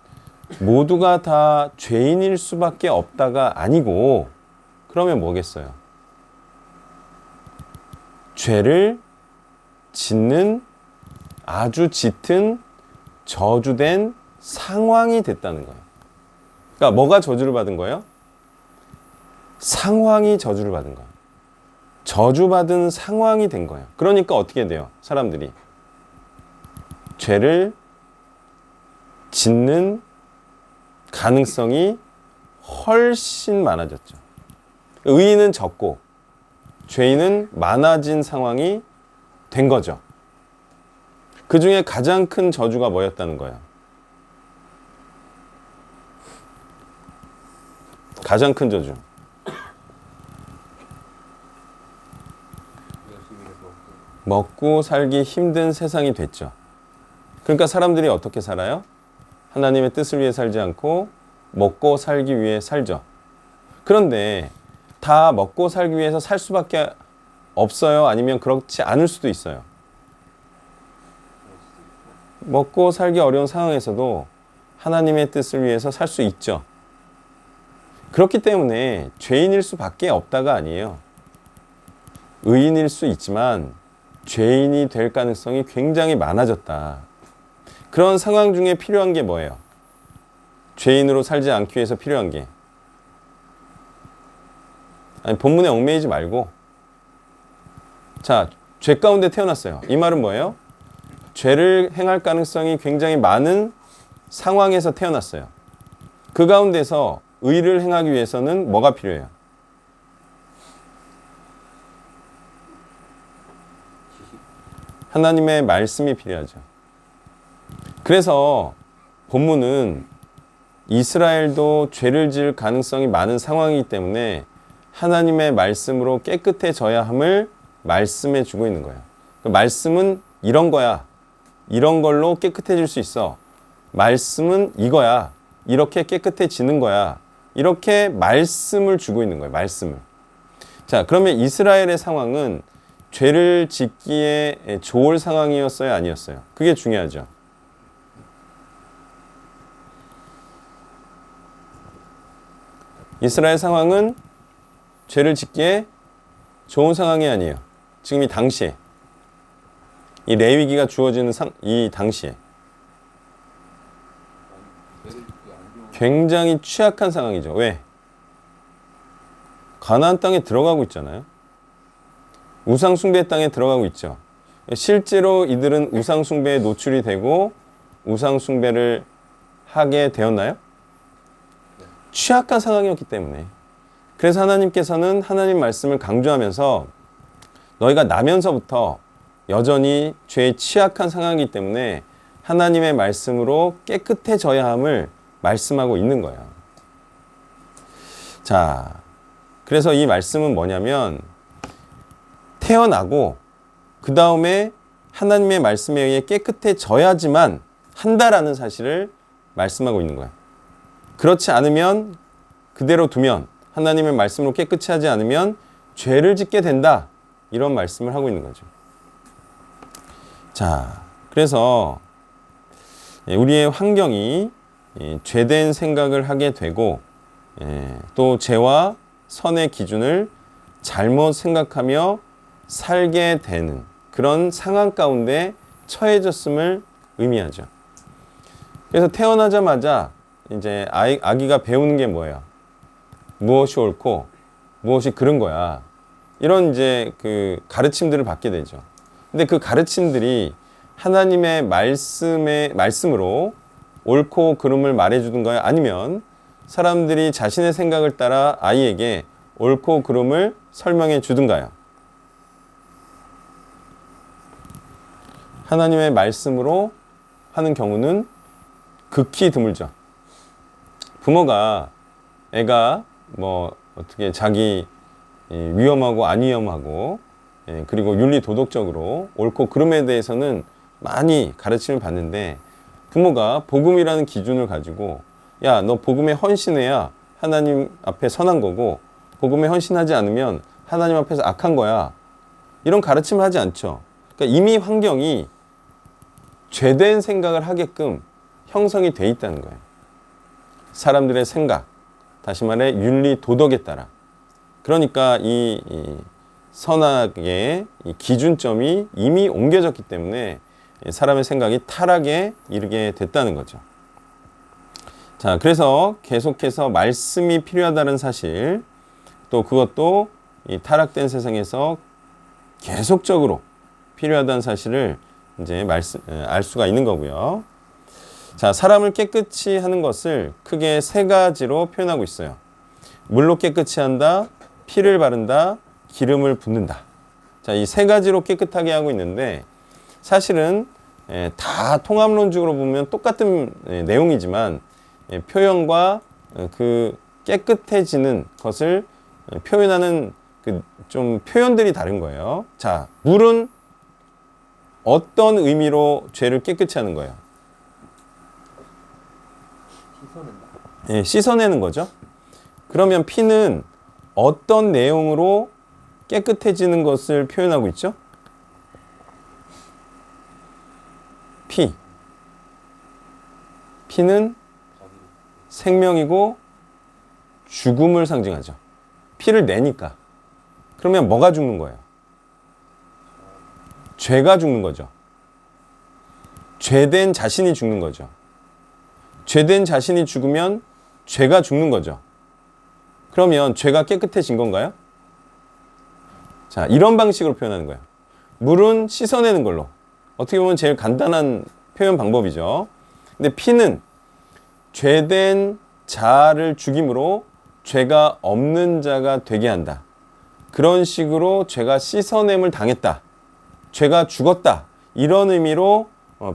모두가 다 죄인일 수밖에 없다가 아니고, 그러면 뭐겠어요? 죄를 짓는 아주 짙은 저주된 상황이 됐다는 거예요. 그러니까 뭐가 저주를 받은 거예요? 상황이 저주를 받은 거예요. 저주받은 상황이 된 거예요. 그러니까 어떻게 돼요? 사람들이 죄를 짓는 가능성이 훨씬 많아졌죠. 의인은 적고 죄인은 많아진 상황이 된 거죠. 그 중에 가장 큰 저주가 뭐였다는 거예요? 가장 큰 저주. 먹고 살기 힘든 세상이 됐죠. 그러니까 사람들이 어떻게 살아요? 하나님의 뜻을 위해 살지 않고 먹고 살기 위해 살죠. 그런데 다 먹고 살기 위해서 살 수밖에 없어요? 아니면 그렇지 않을 수도 있어요? 먹고 살기 어려운 상황에서도 하나님의 뜻을 위해서 살 수 있죠. 그렇기 때문에 죄인일 수밖에 없다가 아니에요. 의인일 수 있지만 죄인이 될 가능성이 굉장히 많아졌다. 그런 상황 중에 필요한 게 뭐예요? 죄인으로 살지 않기 위해서 필요한 게, 아니, 본문에 얽매이지 말고, 자, 죄 가운데 태어났어요. 이 말은 뭐예요? 죄를 행할 가능성이 굉장히 많은 상황에서 태어났어요. 그 가운데서 의를 행하기 위해서는 뭐가 필요해요? 하나님의 말씀이 필요하죠. 그래서 본문은 이스라엘도 죄를 지을 가능성이 많은 상황이기 때문에 하나님의 말씀으로 깨끗해져야 함을 말씀해 주고 있는 거예요. 그 말씀은 이런 거야. 이런 걸로 깨끗해질 수 있어. 말씀은 이거야. 이렇게 깨끗해지는 거야. 이렇게 말씀을 주고 있는 거예요. 말씀을. 자, 그러면 이스라엘의 상황은 죄를 짓기에 좋을 상황이었어요? 아니었어요? 그게 중요하죠. 이스라엘 상황은 죄를 짓기에 좋은 상황이 아니에요. 지금 이 당시에. 이 레위기가 주어지는 이 당시에 굉장히 취약한 상황이죠. 왜? 가나안 땅에 들어가고 있잖아요. 우상 숭배 땅에 들어가고 있죠. 실제로 이들은 우상 숭배에 노출이 되고 우상 숭배를 하게 되었나요? 취약한 상황이었기 때문에. 그래서 하나님께서는 하나님 말씀을 강조하면서 너희가 나면서부터 여전히 죄에 취약한 상황이기 때문에 하나님의 말씀으로 깨끗해져야 함을 말씀하고 있는 거예요. 자, 그래서 이 말씀은 뭐냐면 태어나고 그 다음에 하나님의 말씀에 의해 깨끗해져야지만 한다라는 사실을 말씀하고 있는 거예요. 그렇지 않으면 그대로 두면 하나님의 말씀으로 깨끗이 하지 않으면 죄를 짓게 된다. 이런 말씀을 하고 있는 거죠. 자, 그래서 우리의 환경이 죄된 생각을 하게 되고 또 죄와 선의 기준을 잘못 생각하며 살게 되는 그런 상황 가운데 처해졌음을 의미하죠. 그래서 태어나자마자 이제 아기가 배우는 게 뭐예요? 무엇이 옳고 무엇이 그른 거야. 이런 이제 그 가르침들을 받게 되죠. 근데 그 가르침들이 하나님의 말씀으로 옳고 그름을 말해주든가요? 아니면 사람들이 자신의 생각을 따라 아이에게 옳고 그름을 설명해 주든가요? 하나님의 말씀으로 하는 경우는 극히 드물죠. 부모가 애가 뭐 어떻게 자기 위험하고 안 위험하고 그리고 윤리 도덕적으로 옳고 그름에 대해서는 많이 가르침을 받는데 부모가 복음이라는 기준을 가지고 야, 너 복음에 헌신해야 하나님 앞에 선한 거고 복음에 헌신하지 않으면 하나님 앞에서 악한 거야. 이런 가르침을 하지 않죠. 그러니까 이미 환경이 죄된 생각을 하게끔 형성이 돼 있다는 거예요. 사람들의 생각, 다시 말해 윤리 도덕에 따라. 그러니까 이 선악의 이 기준점이 이미 옮겨졌기 때문에 사람의 생각이 타락에 이르게 됐다는 거죠. 자, 그래서 계속해서 말씀이 필요하다는 사실, 또 그것도 이 타락된 세상에서 계속적으로 필요하다는 사실을 이제 알 수가 있는 거고요. 자, 사람을 깨끗이 하는 것을 크게 세 가지로 표현하고 있어요. 물로 깨끗이 한다, 피를 바른다, 기름을 붓는다. 자, 이 세 가지로 깨끗하게 하고 있는데 사실은 다 통합론적으로 보면 똑같은 내용이지만 표현과 그 깨끗해지는 것을 표현하는 그 좀 표현들이 다른 거예요. 자, 물은 어떤 의미로 죄를 깨끗이 하는 거예요? 씻어내는 거죠. 그러면 피는 어떤 내용으로 깨끗해지는 것을 표현하고 있죠? 피는 생명이고 죽음을 상징하죠. 피를 내니까. 그러면 뭐가 죽는 거예요? 죄가 죽는 거죠. 죄된 자신이 죽는 거죠. 죄된 자신이 죽으면 죄가 죽는 거죠. 그러면 죄가 깨끗해진 건가요? 자, 이런 방식으로 표현하는 거예요. 물은 씻어내는 걸로. 어떻게 보면 제일 간단한 표현 방법이죠. 근데 피는 죄된 자를 죽임으로 죄가 없는 자가 되게 한다. 그런 식으로 죄가 씻어냄을 당했다. 죄가 죽었다. 이런 의미로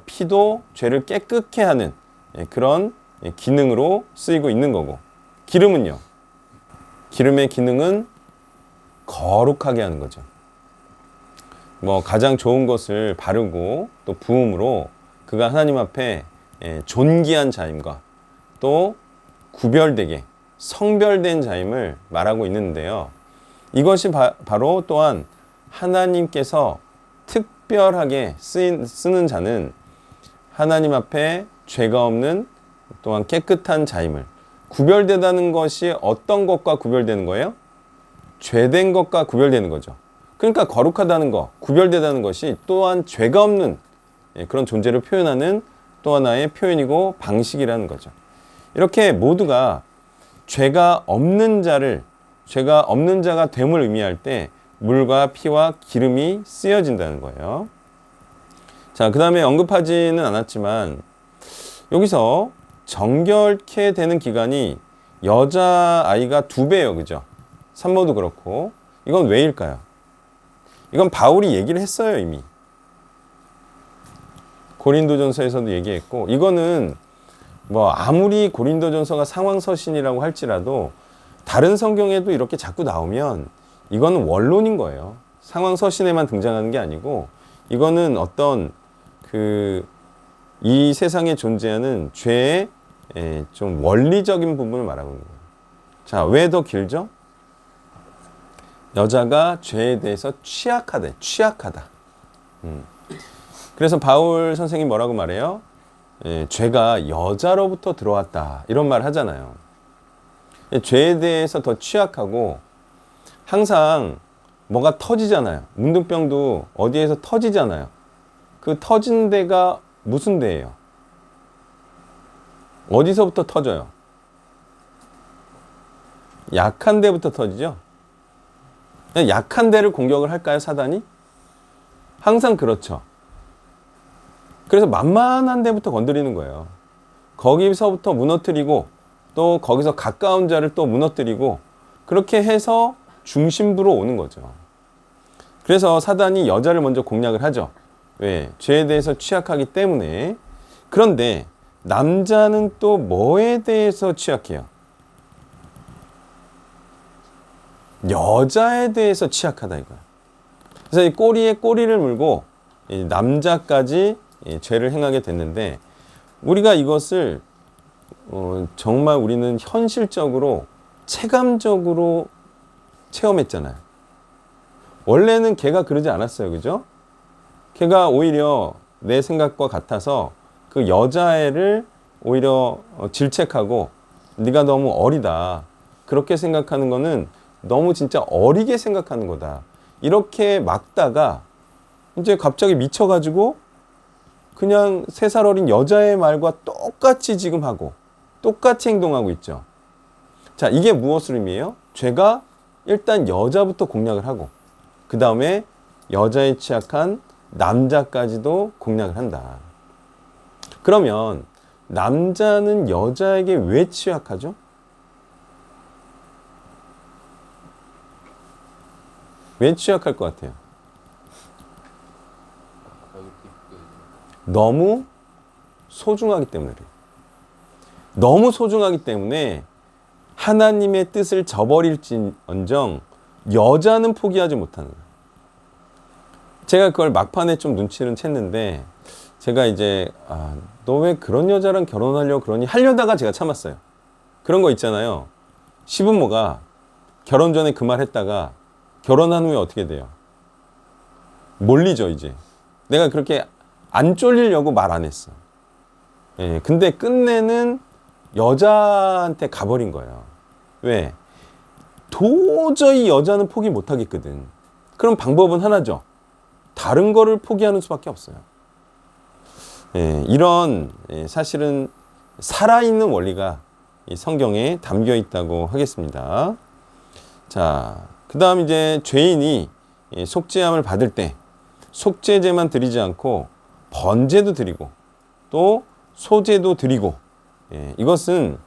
피도 죄를 깨끗게 하는 그런 기능으로 쓰이고 있는 거고, 기름은요. 기름의 기능은 거룩하게 하는 거죠. 뭐 가장 좋은 것을 바르고 또 부음으로 그가 하나님 앞에 존귀한 자임과 또 구별되게 성별된 자임을 말하고 있는데요. 이것이 바로 또한 하나님께서 특별하게 쓰는 자는 하나님 앞에 죄가 없는 또한 깨끗한 자임을, 구별되다는 것이 어떤 것과 구별되는 거예요? 죄된 것과 구별되는 거죠. 그러니까 거룩하다는 것, 구별되다는 것이 또한 죄가 없는 그런 존재를 표현하는 또 하나의 표현이고 방식이라는 거죠. 이렇게 모두가 죄가 없는 자가 됨을 의미할 때 물과 피와 기름이 쓰여진다는 거예요. 자, 그 다음에 언급하지는 않았지만 여기서 정결케 되는 기간이 여자아이가 2배예요. 그죠? 산모도 그렇고. 이건 왜일까요? 이건 바울이 얘기를 했어요. 이미. 고린도전서에서도 얘기했고, 이거는 뭐 아무리 고린도전서가 상황서신이라고 할지라도 다른 성경에도 이렇게 자꾸 나오면 이거는 원론인 거예요. 상황서신에만 등장하는 게 아니고 이거는 어떤 이 세상에 존재하는 죄의 좀 원리적인 부분을 말하고 있는 거예요. 자, 왜 더 길죠? 여자가 죄에 대해서 취약하다. 그래서 바울 선생님이 뭐라고 말해요? 죄가 여자로부터 들어왔다. 이런 말 하잖아요. 죄에 대해서 더 취약하고 항상 뭐가 터지잖아요. 문둥병도 어디에서 터지잖아요. 그 터진 데가 무슨 데예요? 어디서부터 터져요? 약한 데부터 터지죠? 약한 데를 공격을 할까요, 사단이? 항상 그렇죠. 그래서 만만한 데부터 건드리는 거예요. 거기서부터 무너뜨리고 또 거기서 가까운 자를 또 무너뜨리고 그렇게 해서 중심부로 오는 거죠. 그래서 사단이 여자를 먼저 공략을 하죠. 왜? 죄에 대해서 취약하기 때문에. 그런데 남자는 또 뭐에 대해서 취약해요? 여자에 대해서 취약하다 이거야. 그래서 이 꼬리에 꼬리를 물고 이 남자까지 죄를 행하게 됐는데 우리가 이것을 정말 우리는 현실적으로 체감적으로 체험했잖아요. 원래는 걔가 그러지 않았어요. 그죠? 걔가 오히려 내 생각과 같아서 그 여자애를 오히려 질책하고 네가 너무 어리다. 그렇게 생각하는 거는 너무 진짜 어리게 생각하는 거다. 이렇게 막다가 이제 갑자기 미쳐가지고 그냥 3살 어린 여자의 말과 똑같이 지금 하고 똑같이 행동하고 있죠. 자, 이게 무엇을 의미해요? 죄가 일단 여자부터 공략을 하고 그 다음에 여자에 취약한 남자까지도 공략을 한다. 그러면 남자는 여자에게 왜 취약하죠? 왜 취약할 것 같아요? 너무 소중하기 때문에 그래요. 너무 소중하기 때문에 하나님의 뜻을 저버릴지언정 여자는 포기하지 못하는 거예요. 제가 그걸 막판에 좀 눈치는 챘는데 제가 이제 너 왜 그런 여자랑 결혼하려고 그러니? 하려다가 제가 참았어요. 그런 거 있잖아요. 시부모가 결혼 전에 그 말 했다가 결혼한 후에 어떻게 돼요? 몰리죠 이제. 내가 그렇게 안 쫄리려고 말 안 했어. 근데 끝내는 여자한테 가버린 거예요. 왜? 도저히 여자는 포기 못 하겠거든. 그럼 방법은 하나죠. 다른 거를 포기하는 수밖에 없어요. 이런 사실은 살아있는 원리가 이 성경에 담겨 있다고 하겠습니다. 자, 그 다음 이제 죄인이 속죄함을 받을 때 속죄제만 드리지 않고 번제도 드리고 또 소제도 드리고 이것은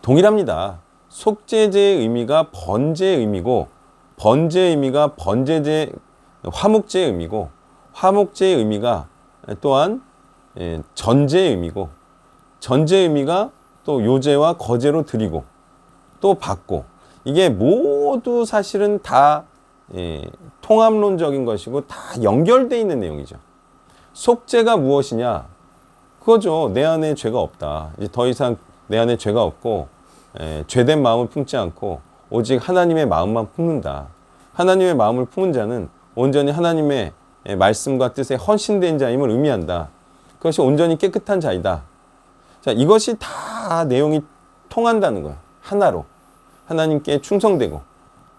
동일합니다. 속죄제의 의미가 번제의 의미고 번제의 의미가 화목제의 의미고 화목제의 의미가 또한 전제의 의미고 전제의 의미가 또 요제와 거제로 드리고 또 받고 이게 모두 사실은 다 통합론적인 것이고 다 연결되어 있는 내용이죠. 속죄가 무엇이냐? 그거죠. 내 안에 죄가 없다. 이제 더 이상 내 안에 죄가 없고 죄된 마음을 품지 않고 오직 하나님의 마음만 품는다. 하나님의 마음을 품은 자는 온전히 하나님의 말씀과 뜻에 헌신된 자임을 의미한다. 그것이 온전히 깨끗한 자이다. 자, 이것이 다 내용이 통한다는 거예요. 하나로. 하나님께 충성되고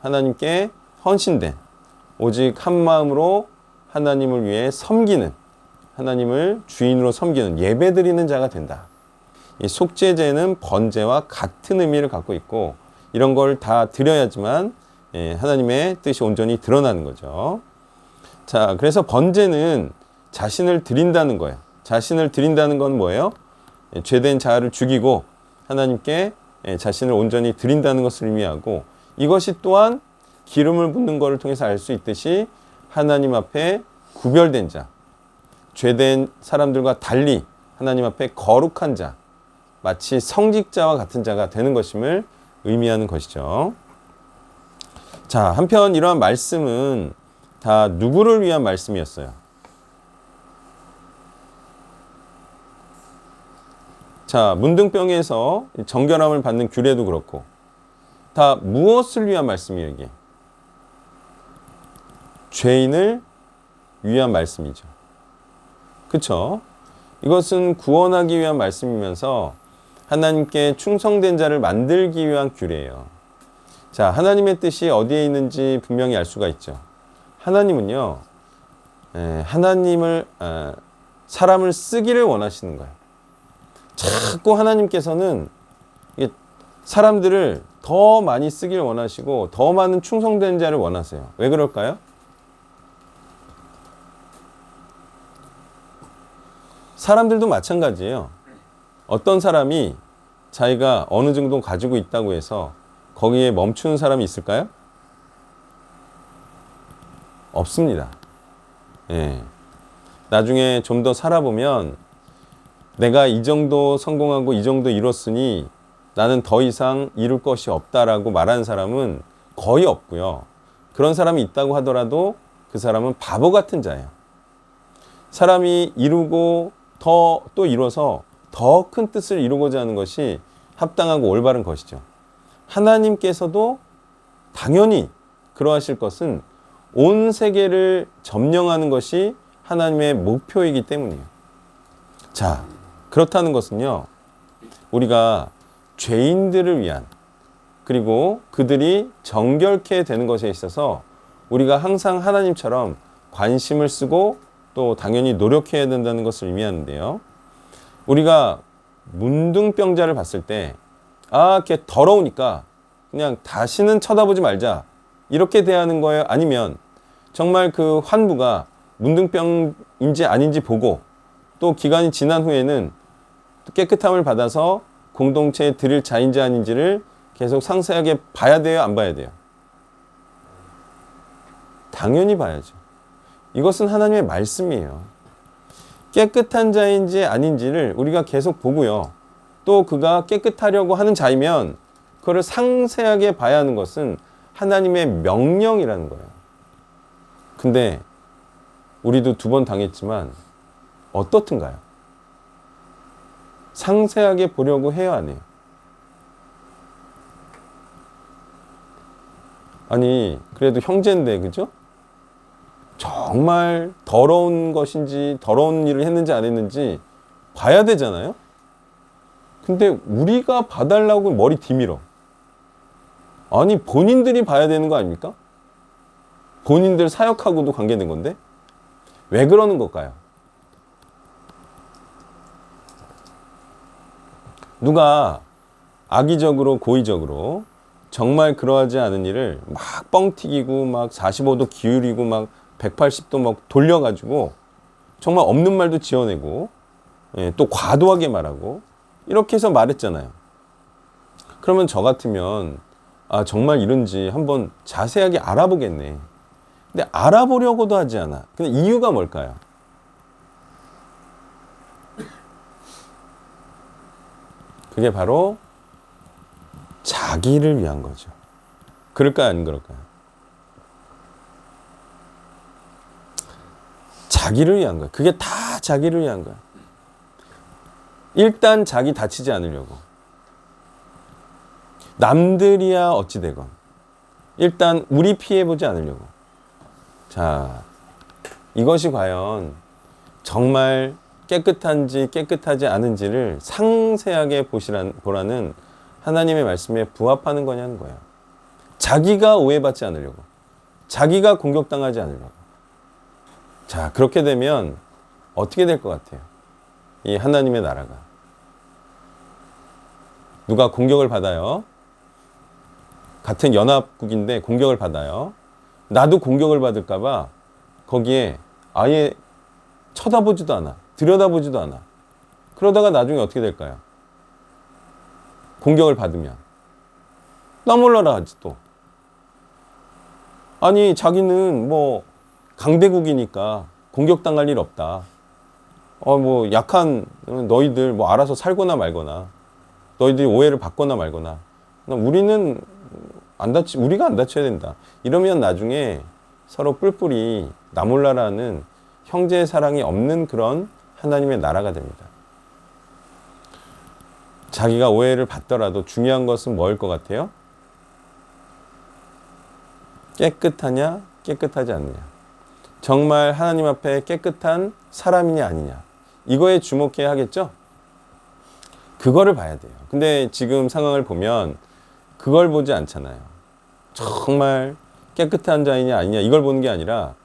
하나님께 헌신된 오직 한 마음으로 하나님을 위해 섬기는, 하나님을 주인으로 섬기는, 예배드리는 자가 된다. 이 속죄제는 번제와 같은 의미를 갖고 있고 이런 걸 다 드려야지만 하나님의 뜻이 온전히 드러나는 거죠. 자, 그래서 번제는 자신을 드린다는 거예요. 자신을 드린다는 건 뭐예요? 죄된 자아를 죽이고 하나님께 자신을 온전히 드린다는 것을 의미하고, 이것이 또한 기름을 붓는 것을 통해서 알 수 있듯이 하나님 앞에 구별된 자, 죄된 사람들과 달리 하나님 앞에 거룩한 자, 마치 성직자와 같은 자가 되는 것임을 의미하는 것이죠. 자, 한편 이러한 말씀은 다 누구를 위한 말씀이었어요? 자, 문둥병에서 정결함을 받는 규례도 그렇고 다 무엇을 위한 말씀이에요, 이게? 죄인을 위한 말씀이죠. 그렇죠? 이것은 구원하기 위한 말씀이면서 하나님께 충성된 자를 만들기 위한 규례예요. 자, 하나님의 뜻이 어디에 있는지 분명히 알 수가 있죠. 하나님은요, 사람을 쓰기를 원하시는 거예요. 자꾸 하나님께서는 사람들을 더 많이 쓰기를 원하시고 더 많은 충성된 자를 원하세요. 왜 그럴까요? 사람들도 마찬가지예요. 어떤 사람이 자기가 어느 정도 가지고 있다고 해서 거기에 멈추는 사람이 있을까요? 없습니다. 예. 나중에 좀 더 살아보면 내가 이 정도 성공하고 이 정도 이뤘으니 나는 더 이상 이룰 것이 없다라고 말하는 사람은 거의 없고요. 그런 사람이 있다고 하더라도 그 사람은 바보 같은 자예요. 사람이 이루고 또 이뤄서 더 큰 뜻을 이루고자 하는 것이 합당하고 올바른 것이죠. 하나님께서도 당연히 그러하실 것은 온 세계를 점령하는 것이 하나님의 목표이기 때문이에요. 자, 그렇다는 것은요, 우리가 죄인들을 위한, 그리고 그들이 정결케 되는 것에 있어서 우리가 항상 하나님처럼 관심을 쓰고 또 당연히 노력해야 된다는 것을 의미하는데요. 우리가 문둥병자를 봤을 때, 걔 더러우니까 그냥 다시는 쳐다보지 말자, 이렇게 대하는 거예요? 아니면 정말 그 환부가 문둥병인지 아닌지 보고 또 기간이 지난 후에는 깨끗함을 받아서 공동체에 드릴 자인지 아닌지를 계속 상세하게 봐야 돼요? 안 봐야 돼요? 당연히 봐야죠. 이것은 하나님의 말씀이에요. 깨끗한 자인지 아닌지를 우리가 계속 보고요. 또 그가 깨끗하려고 하는 자이면 그거를 상세하게 봐야 하는 것은 하나님의 명령이라는 거예요. 근데 우리도 2번 당했지만 어떻든가요? 상세하게 보려고 해요, 안 해요? 아니, 그래도 형제인데, 그죠? 정말 더러운 것인지 더러운 일을 했는지 안 했는지 봐야 되잖아요. 근데 우리가 봐달라고 머리 뒤밀어. 아니, 본인들이 봐야 되는 거 아닙니까? 본인들 사역하고도 관계된 건데 왜 그러는 걸까요? 누가 악의적으로 고의적으로 정말 그러하지 않은 일을 막 뻥튀기고 막 45도 기울이고 막 180도 막 돌려가지고 정말 없는 말도 지어내고 또 과도하게 말하고 이렇게 해서 말했잖아요. 그러면 저 같으면 정말 이런지 한번 자세하게 알아보겠네. 근데 알아보려고도 하지 않아. 근데 이유가 뭘까요? 그게 바로 자기를 위한 거죠. 그럴까요? 안 그럴까요? 자기를 위한 거예요. 그게 다 자기를 위한 거예요. 일단 자기 다치지 않으려고. 남들이야 어찌되건 일단 우리 피해보지 않으려고. 자, 이것이 과연 정말 깨끗한지 깨끗하지 않은지를 상세하게 보라는 하나님의 말씀에 부합하는 거냐는 거예요. 자기가 오해받지 않으려고. 자기가 공격당하지 않으려고. 자, 그렇게 되면 어떻게 될 것 같아요? 이 하나님의 나라가. 누가 공격을 받아요. 같은 연합국인데 공격을 받아요. 나도 공격을 받을까봐 거기에 아예 쳐다보지도 않아. 들여다보지도 않아. 그러다가 나중에 어떻게 될까요? 공격을 받으면 나 몰라라 하지 또. 아니 자기는 뭐 강대국이니까 공격당할 일 없다. 뭐 약한 너희들 뭐 알아서 살거나 말거나 너희들이 오해를 받거나 말거나 우리는 우리가 안 다쳐야 된다. 이러면 나중에 서로 뿔뿔이 나 몰라라는 형제의 사랑이 없는 그런 하나님의 나라가 됩니다. 자기가 오해를 받더라도 중요한 것은 뭐일 것 같아요? 깨끗하냐, 깨끗하지 않느냐. 정말 하나님 앞에 깨끗한 사람이냐 아니냐. 이거에 주목해야 하겠죠? 그거를 봐야 돼요. 근데 지금 상황을 보면 그걸 보지 않잖아요. 정말 깨끗한 자이냐 아니냐 이걸 보는 게 아니라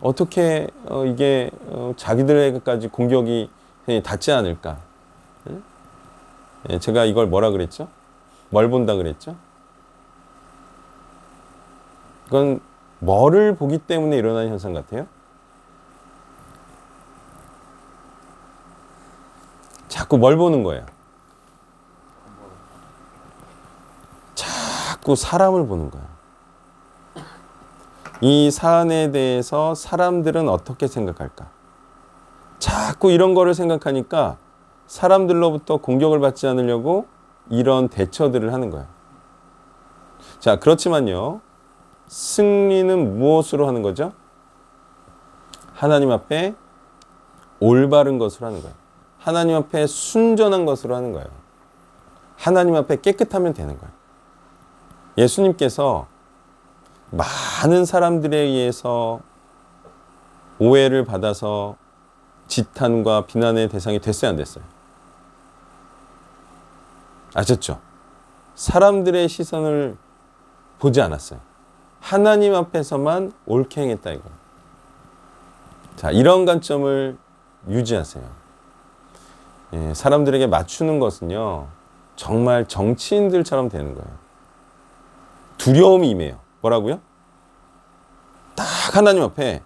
어떻게 이게 자기들에게까지 공격이 닿지 않을까. 제가 이걸 뭐라 그랬죠? 뭘 본다 그랬죠? 이건 뭐를 보기 때문에 일어나는 현상 같아요? 자꾸 뭘 보는 거예요? 자꾸 사람을 보는 거예요. 이 사안에 대해서 사람들은 어떻게 생각할까? 자꾸 이런 거를 생각하니까 사람들로부터 공격을 받지 않으려고 이런 대처들을 하는 거예요. 자, 그렇지만요. 승리는 무엇으로 하는 거죠? 하나님 앞에 올바른 것으로 하는 거예요. 하나님 앞에 순전한 것으로 하는 거예요. 하나님 앞에 깨끗하면 되는 거예요. 예수님께서 많은 사람들에 의해서 오해를 받아서 지탄과 비난의 대상이 됐어요, 안 됐어요? 아셨죠? 사람들의 시선을 보지 않았어요. 하나님 앞에서만 옳게 행했다 이거. 자, 이런 관점을 유지하세요. 사람들에게 맞추는 것은요, 정말 정치인들처럼 되는 거예요. 두려움이 임해요. 뭐라고요? 딱 하나님 앞에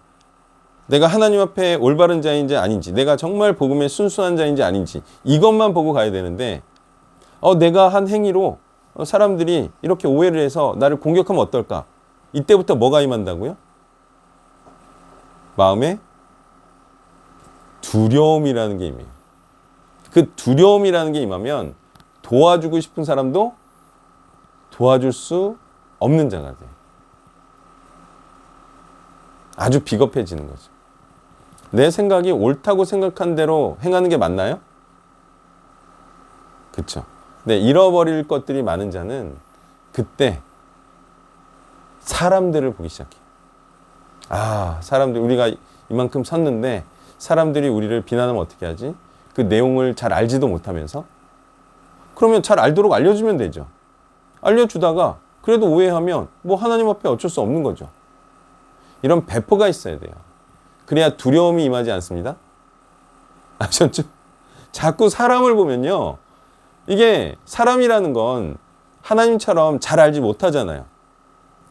내가 하나님 앞에 올바른 자인지 아닌지, 내가 정말 복음의 순수한 자인지 아닌지 이것만 보고 가야 되는데 내가 한 행위로 사람들이 이렇게 오해를 해서 나를 공격하면 어떨까? 이때부터 뭐가 임한다고요? 마음에 두려움이라는 게 임해요. 그 두려움이라는 게 임하면 도와주고 싶은 사람도 도와줄 수 없는 자가 돼요. 아주 비겁해지는 거죠. 내 생각이 옳다고 생각한 대로 행하는 게 맞나요? 그렇죠. 네, 잃어버릴 것들이 많은 자는 그때 사람들을 보기 시작해요. 사람들, 우리가 이만큼 섰는데 사람들이 우리를 비난하면 어떻게 하지? 그 내용을 잘 알지도 못하면서 그러면 잘 알도록 알려주면 되죠. 알려주다가 그래도 오해하면 뭐 하나님 앞에 어쩔 수 없는 거죠. 이런 배포가 있어야 돼요. 그래야 두려움이 임하지 않습니다. 아셨죠? 자꾸 사람을 보면요. 이게 사람이라는 건 하나님처럼 잘 알지 못하잖아요.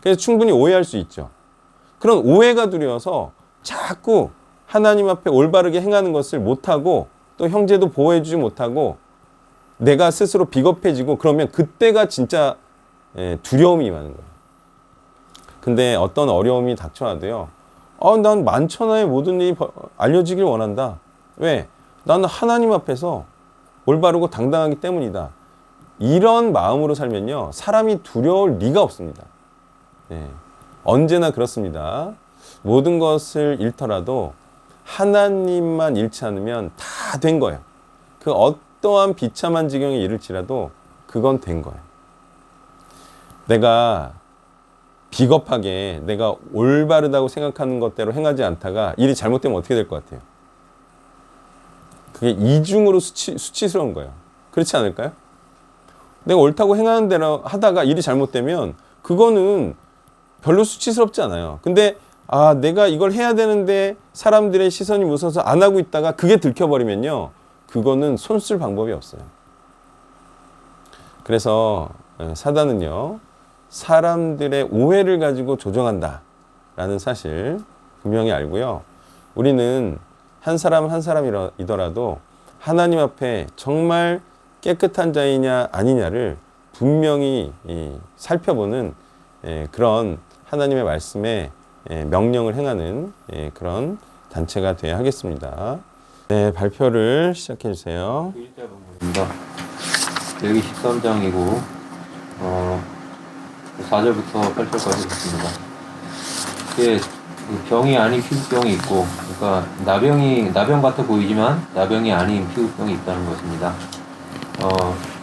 그래서 충분히 오해할 수 있죠. 그런 오해가 두려워서 자꾸 하나님 앞에 올바르게 행하는 것을 못하고 또 형제도 보호해주지 못하고 내가 스스로 비겁해지고 그러면 그때가 진짜 두려움이 임하는 거예요. 근데 어떤 어려움이 닥쳐와도요. 난 만천하의 모든 일이 알려지길 원한다. 왜? 나는 하나님 앞에서 올바르고 당당하기 때문이다. 이런 마음으로 살면요. 사람이 두려울 리가 없습니다. 언제나 그렇습니다. 모든 것을 잃더라도 하나님만 잃지 않으면 다 된 거예요. 그 어떠한 비참한 지경에 이를지라도 그건 된 거예요. 내가 비겁하게 내가 올바르다고 생각하는 것대로 행하지 않다가 일이 잘못되면 어떻게 될 것 같아요? 그게 이중으로 수치스러운 거예요. 그렇지 않을까요? 내가 옳다고 행하는 대로 하다가 일이 잘못되면 그거는 별로 수치스럽지 않아요. 근데 내가 이걸 해야 되는데 사람들의 시선이 무서워서 안 하고 있다가 그게 들켜버리면요, 그거는 손 쓸 방법이 없어요. 그래서 사단은요, 사람들의 오해를 가지고 조정한다 라는 사실 분명히 알고요. 우리는 한 사람 한 사람이더라도 하나님 앞에 정말 깨끗한 자이냐 아니냐를 분명히 살펴보는 그런 하나님의 말씀에 명령을 행하는 그런 단체가 되어야 하겠습니다. 네, 발표를 시작해 주세요. 1자 본문입니다. 여기 13장이고 4절부터 8절까지 있습니다. 이게 병이 아닌 피부병이 있고, 그러니까 나병 같아 보이지만 나병이 아닌 피부병이 있다는 것입니다.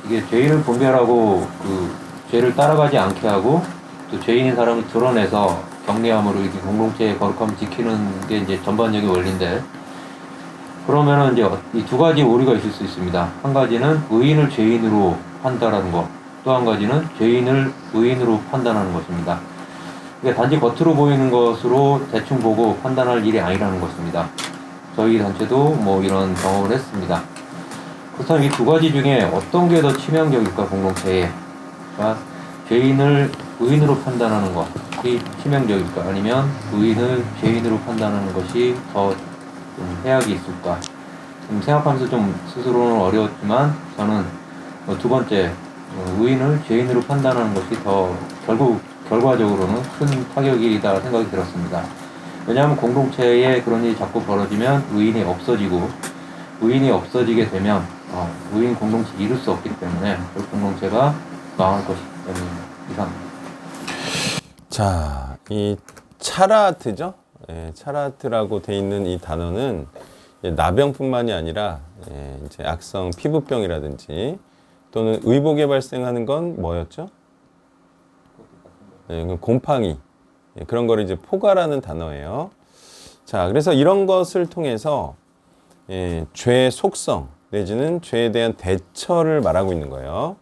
이게 죄인을 분별하고 그 죄를 따라가지 않게 하고 또 죄인인 사람을 드러내서 경례함으로 이렇게 공동체의 거룩함을 지키는 게 이제 전반적인 원리인데, 그러면은 이제 이 두 가지 오류가 있을 수 있습니다. 한 가지는 의인을 죄인으로 판단하는 것, 또 한 가지는 죄인을 의인으로 판단하는 것입니다. 이게 단지 겉으로 보이는 것으로 대충 보고 판단할 일이 아니라는 것입니다. 저희 단체도 뭐 이런 경험을 했습니다. 그렇다면 이 두 가지 중에 어떤 게 더 치명적일까, 공동체에? 그러니까 죄인을 의인으로 판단하는 것이 치명적일까, 아니면 의인을 죄인으로 판단하는 것이 더 좀 해악이 있을까? 생각하면서 좀 스스로는 어려웠지만 저는 두 번째, 의인을 죄인으로 판단하는 것이 더 결과적으로는 큰 타격이다 생각이 들었습니다. 왜냐하면 공동체에 그런 일이 자꾸 벌어지면 의인이 없어지고, 의인이 없어지게 되면 의인 공동체 이룰 수 없기 때문에 그 공동체가 망할 것이기 때문에 이상입니다. 자, 이 차라트죠. 차라트라고 돼 있는 이 단어는 나병뿐만이 아니라 이제 악성 피부병이라든지 또는 의복에 발생하는 건 뭐였죠? 곰팡이, 그런 거를 이제 포괄하는 단어예요. 자, 그래서 이런 것을 통해서 죄의 속성 내지는 죄에 대한 대처를 말하고 있는 거예요.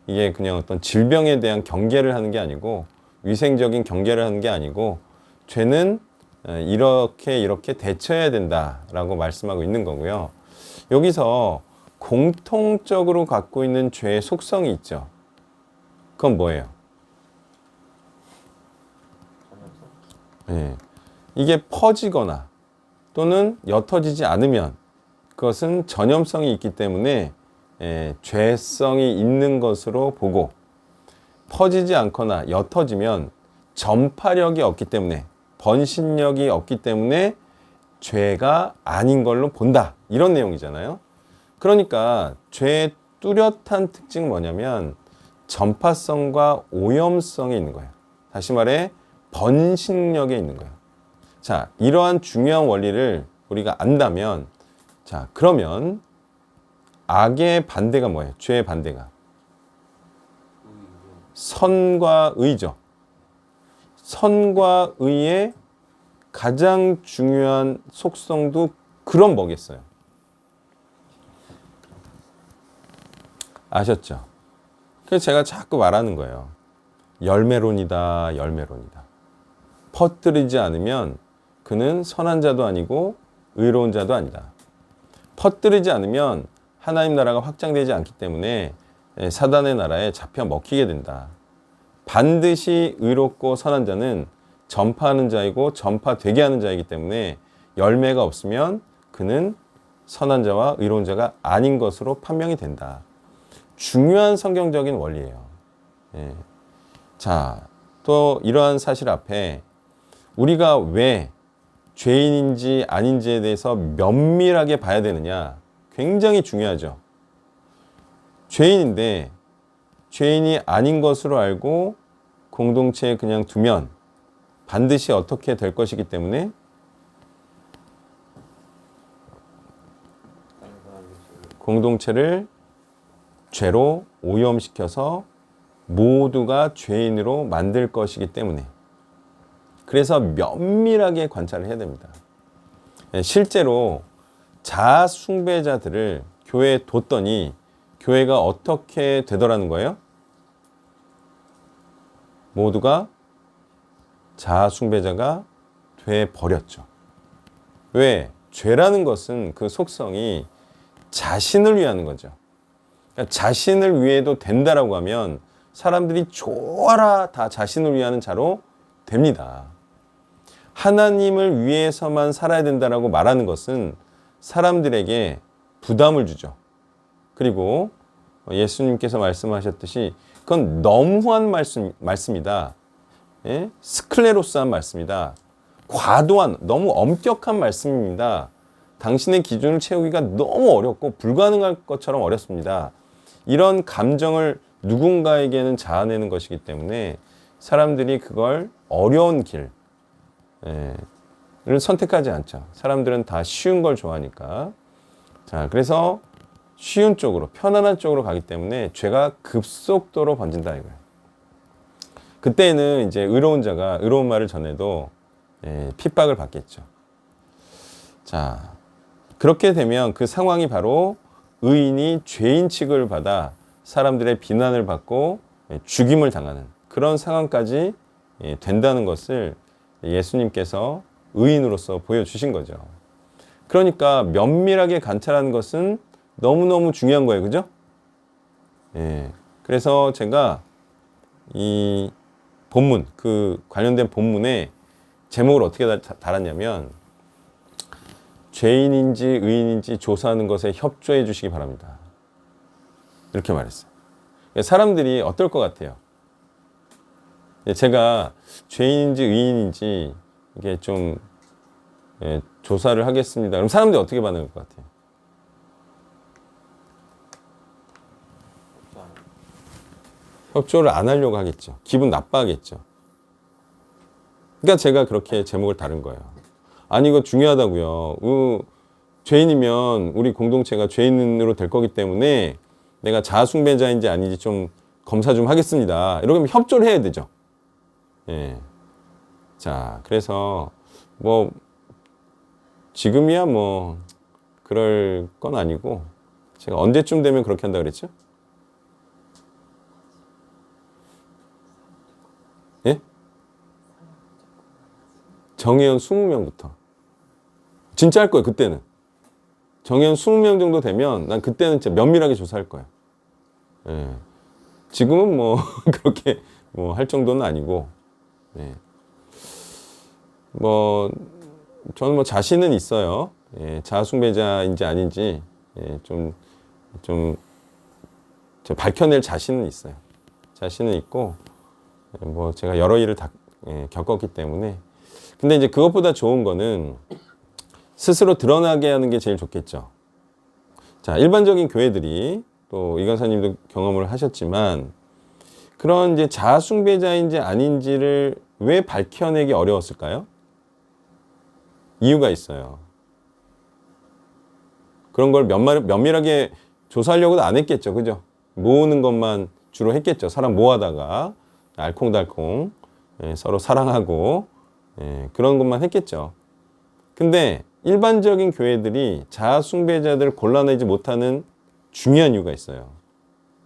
이게 그냥 어떤 질병에 대한 경계를 하는 게 아니고, 위생적인 경계를 하는 게 아니고, 죄는 이렇게 대처해야 된다라고 말씀하고 있는 거고요. 여기서 공통적으로 갖고 있는 죄의 속성이 있죠. 그건 뭐예요? 이게 퍼지거나 또는 옅어지지 않으면 그것은 전염성이 있기 때문에 죄성이 있는 것으로 보고, 퍼지지 않거나 옅어지면 전파력이 없기 때문에, 번신력이 없기 때문에 죄가 아닌 걸로 본다, 이런 내용이잖아요. 그러니까 죄의 뚜렷한 특징은 뭐냐면 전파성과 오염성이 있는 거예요. 다시 말해 번식력에 있는 거예요. 자, 이러한 중요한 원리를 우리가 안다면, 자, 그러면 악의 반대가 뭐예요? 죄의 반대가 선과 의죠. 선과 의의 가장 중요한 속성도 그럼 뭐겠어요? 아셨죠? 그래서 제가 자꾸 말하는 거예요. 열매론이다, 열매론이다. 퍼뜨리지 않으면 그는 선한 자도 아니고 의로운 자도 아니다. 퍼뜨리지 않으면 하나님 나라가 확장되지 않기 때문에 사단의 나라에 잡혀 먹히게 된다. 반드시 의롭고 선한 자는 전파하는 자이고 전파되게 하는 자이기 때문에 열매가 없으면 그는 선한 자와 의로운 자가 아닌 것으로 판명이 된다. 중요한 성경적인 원리예요. 자, 또 이러한 사실 앞에 우리가 왜 죄인인지 아닌지에 대해서 면밀하게 봐야 되느냐, 굉장히 중요하죠. 죄인인데 죄인이 아닌 것으로 알고 공동체에 그냥 두면 반드시 어떻게 될 것이기 때문에 공동체를 죄로 오염시켜서 모두가 죄인으로 만들 것이기 때문에, 그래서 면밀하게 관찰을 해야 됩니다. 실제로 자아 숭배자들을 교회에 뒀더니 교회가 어떻게 되더라는 거예요? 모두가 자아 숭배자가 돼 버렸죠. 왜? 죄라는 것은 그 속성이 자신을 위하는 거죠. 그러니까 자신을 위해도 된다라고 하면 사람들이 좋아라 다 자신을 위하는 자로 됩니다. 하나님을 위해서만 살아야 된다라고 말하는 것은 사람들에게 부담을 주죠. 그리고 예수님께서 말씀하셨듯이 그건 너무한 말씀이다. 예? 스클레로스한 말씀이다. 과도한, 너무 엄격한 말씀입니다. 당신의 기준을 채우기가 너무 어렵고 불가능할 것처럼 어렵습니다. 이런 감정을 누군가에게는 자아내는 것이기 때문에 사람들이 그걸 어려운 길을 선택하지 않죠. 사람들은 다 쉬운 걸 좋아하니까. 자, 그래서 쉬운 쪽으로, 편안한 쪽으로 가기 때문에 죄가 급속도로 번진다 이거예요. 그때는 이제 의로운 자가 의로운 말을 전해도 핍박을 받겠죠. 자, 그렇게 되면 그 상황이 바로 의인이 죄인 취급을 받아 사람들의 비난을 받고 죽임을 당하는 그런 상황까지 된다는 것을 예수님께서 의인으로서 보여주신 거죠. 그러니까 면밀하게 관찰하는 것은 너무너무 중요한 거예요. 그죠? 예. 그래서 제가 이 본문, 그 관련된 본문에 제목을 어떻게 달았냐면 죄인인지 의인인지 조사하는 것에 협조해 주시기 바랍니다. 이렇게 말했어요. 사람들이 어떨 것 같아요? 제가 죄인인지 의인인지 이게 좀 조사를 하겠습니다. 그럼 사람들이 어떻게 반응할 것 같아요? 협조를 안 하려고 하겠죠. 기분 나빠하겠죠. 그러니까 제가 그렇게 제목을 다른 거예요. 아니 이거 중요하다고요. 죄인이면 우리 공동체가 죄인으로 될 거기 때문에 내가 자아숭배자인지 아닌지 좀 검사 좀 하겠습니다. 이러면 협조를 해야 되죠. 예. 자, 그래서 뭐 지금이야 뭐 그럴 건 아니고 제가 언제쯤 되면 그렇게 한다 그랬죠? 예? 정혜연 20명부터. 진짜 할 거예요, 그때는. 정혜연 20명 정도 되면 난 그때는 진짜 면밀하게 조사할 거예요. 예. 지금은 뭐 그렇게 뭐 할 정도는 아니고. 예. 뭐 저는 뭐 자신은 있어요. 예. 자아숭배자인지 아닌지 좀 밝혀낼 자신은 있어요. 자신은 있고 뭐 제가 여러 일을 다 겪었기 때문에. 근데 이제 그것보다 좋은 거는 스스로 드러나게 하는 게 제일 좋겠죠. 자, 일반적인 교회들이 또 이강사님도 경험을 하셨지만 그런 이제 자아숭배자인지 아닌지를 왜 밝혀내기 어려웠을까요? 이유가 있어요. 그런 걸 면밀하게 조사하려고도 안 했겠죠. 그죠? 모으는 것만 주로 했겠죠. 사람 모아다가 알콩달콩 서로 사랑하고 그런 것만 했겠죠. 근데 일반적인 교회들이 자아숭배자들을 골라내지 못하는 중요한 이유가 있어요.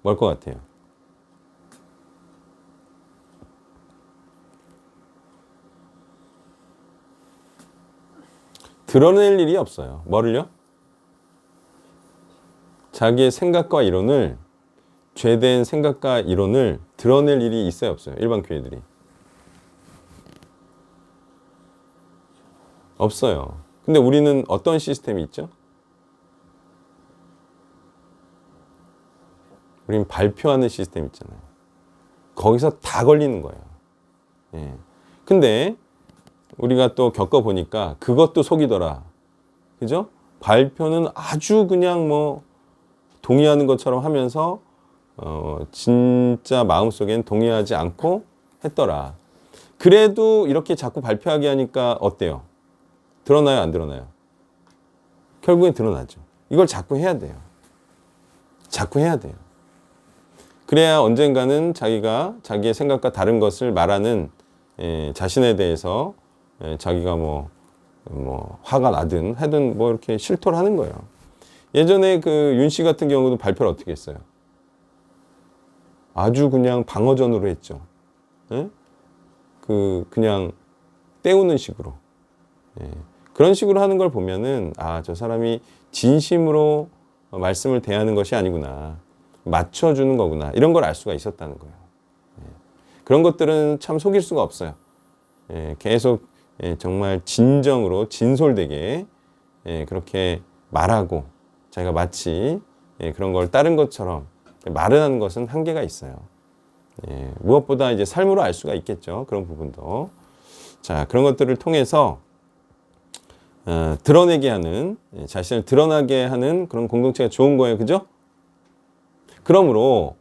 뭘 것 같아요? 드러낼 일이 없어요. 뭐를요? 자기의 생각과 이론을, 죄된 생각과 이론을 드러낼 일이 있어요, 없어요? 일반 교회들이. 없어요. 근데 우리는 어떤 시스템이 있죠? 우리는 발표하는 시스템 있잖아요. 거기서 다 걸리는 거예요. 예. 근데 우리가 또 겪어보니까 그것도 속이더라. 그죠? 발표는 아주 그냥 뭐 동의하는 것처럼 하면서 진짜 마음속엔 동의하지 않고 했더라. 그래도 이렇게 자꾸 발표하게 하니까 어때요? 드러나요, 안 드러나요? 결국엔 드러나죠. 이걸 자꾸 해야 돼요. 자꾸 해야 돼요. 그래야 언젠가는 자기가 자기의 생각과 다른 것을 말하는 자신에 대해서 자기가 뭐 화가 나든 하든 뭐 이렇게 실토를 하는 거예요. 예전에 그 윤 씨 같은 경우도 발표를 어떻게 했어요? 아주 그냥 방어전으로 했죠. 예? 그냥 때우는 식으로. 예. 그런 식으로 하는 걸 보면은 아, 저 사람이 진심으로 말씀을 대하는 것이 아니구나. 맞춰주는 거구나. 이런 걸 알 수가 있었다는 거예요. 예. 그런 것들은 참 속일 수가 없어요. 예. 계속 정말 진정으로 진솔되게 그렇게 말하고 자기가 마치 그런 걸 따른 것처럼 말을 하는 것은 한계가 있어요. 무엇보다 이제 삶으로 알 수가 있겠죠. 그런 부분도. 자, 그런 것들을 통해서 드러내게 하는, 자신을 드러나게 하는 그런 공동체가 좋은 거예요. 그죠? 그러므로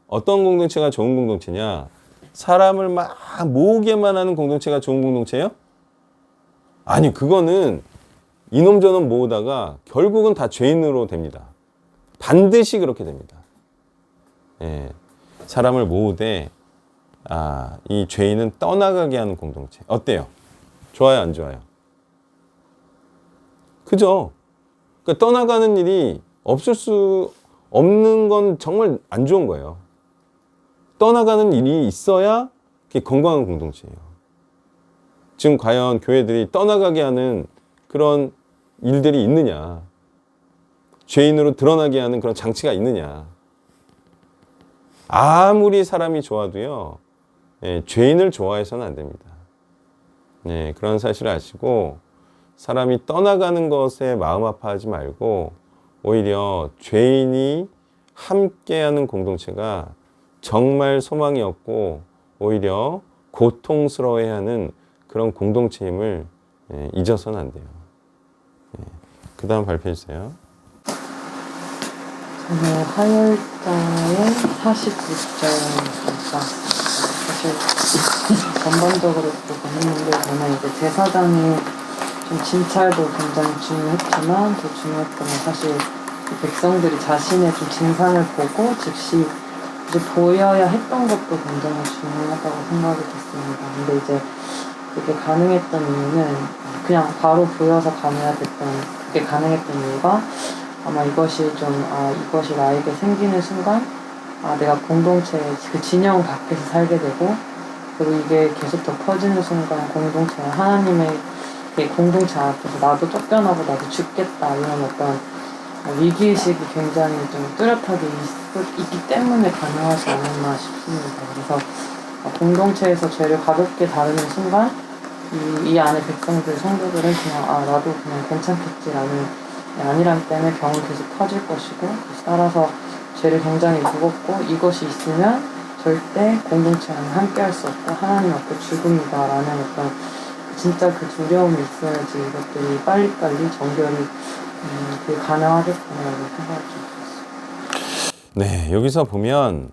어떤 공동체가 좋은 공동체냐? 사람을 막 모으게만 하는 공동체가 좋은 공동체예요? 아니, 그거는 이놈 저놈 모으다가 결국은 다 죄인으로 됩니다. 반드시 그렇게 됩니다. 사람을 모으되 이 죄인은 떠나가게 하는 공동체. 어때요? 좋아요, 안 좋아요? 그죠? 그러니까 떠나가는 일이 없을 수 없는 건 정말 안 좋은 거예요. 떠나가는 일이 있어야 그게 건강한 공동체예요. 지금 과연 교회들이 떠나가게 하는 그런 일들이 있느냐? 죄인으로 드러나게 하는 그런 장치가 있느냐? 아무리 사람이 좋아도요, 죄인을 좋아해서는 안 됩니다. 그런 사실을 아시고 사람이 떠나가는 것에 마음 아파하지 말고 오히려 죄인이 함께하는 공동체가 정말 소망이 없고 오히려 고통스러워해하는 그런 공동체임을 잊어서는 안 돼요. 그 다음 발표해 주세요. 저는 하열자의 49절입니다. 사실 전반적으로 조금 했는데 저는 이제 제사장이 좀 진찰도 굉장히 중요했지만 더 중요했던 건 사실 백성들이 자신의 좀 진상을 보고 즉시 이제 보여야 했던 것도 굉장히 중요하다고 생각이 됐습니다. 근데 이제 그게 가능했던 이유는 그냥 바로 보여서 그게 가능했던 이유가 아마 이것이 이것이 나에게 생기는 순간 내가 공동체의 그 진영 밖에서 살게 되고 그리고 이게 계속 더 퍼지는 순간 공동체가 하나님의 공동체 앞에서 나도 쫓겨나고 나도 죽겠다 이런 어떤 위기의식이 굉장히 좀 뚜렷하게 있기 때문에 가능하지 않았나 싶습니다. 그래서 공동체에서 죄를 가볍게 다루는 순간 이 안에 백성들, 성도들은 그냥 나도 그냥 괜찮겠지라는 안일함 때문에 병은 계속 퍼질 것이고 그래서 따라서 죄를 굉장히 무겁고 이것이 있으면 절대 공동체 안에 함께 할 수 없고 하나님 앞에 죽음이다라는 어떤 진짜 그 두려움이 있어야지 이것들이 빨리빨리 정결이 가능하겠구나라고 생각을 좀 했어요. 네, 여기서 보면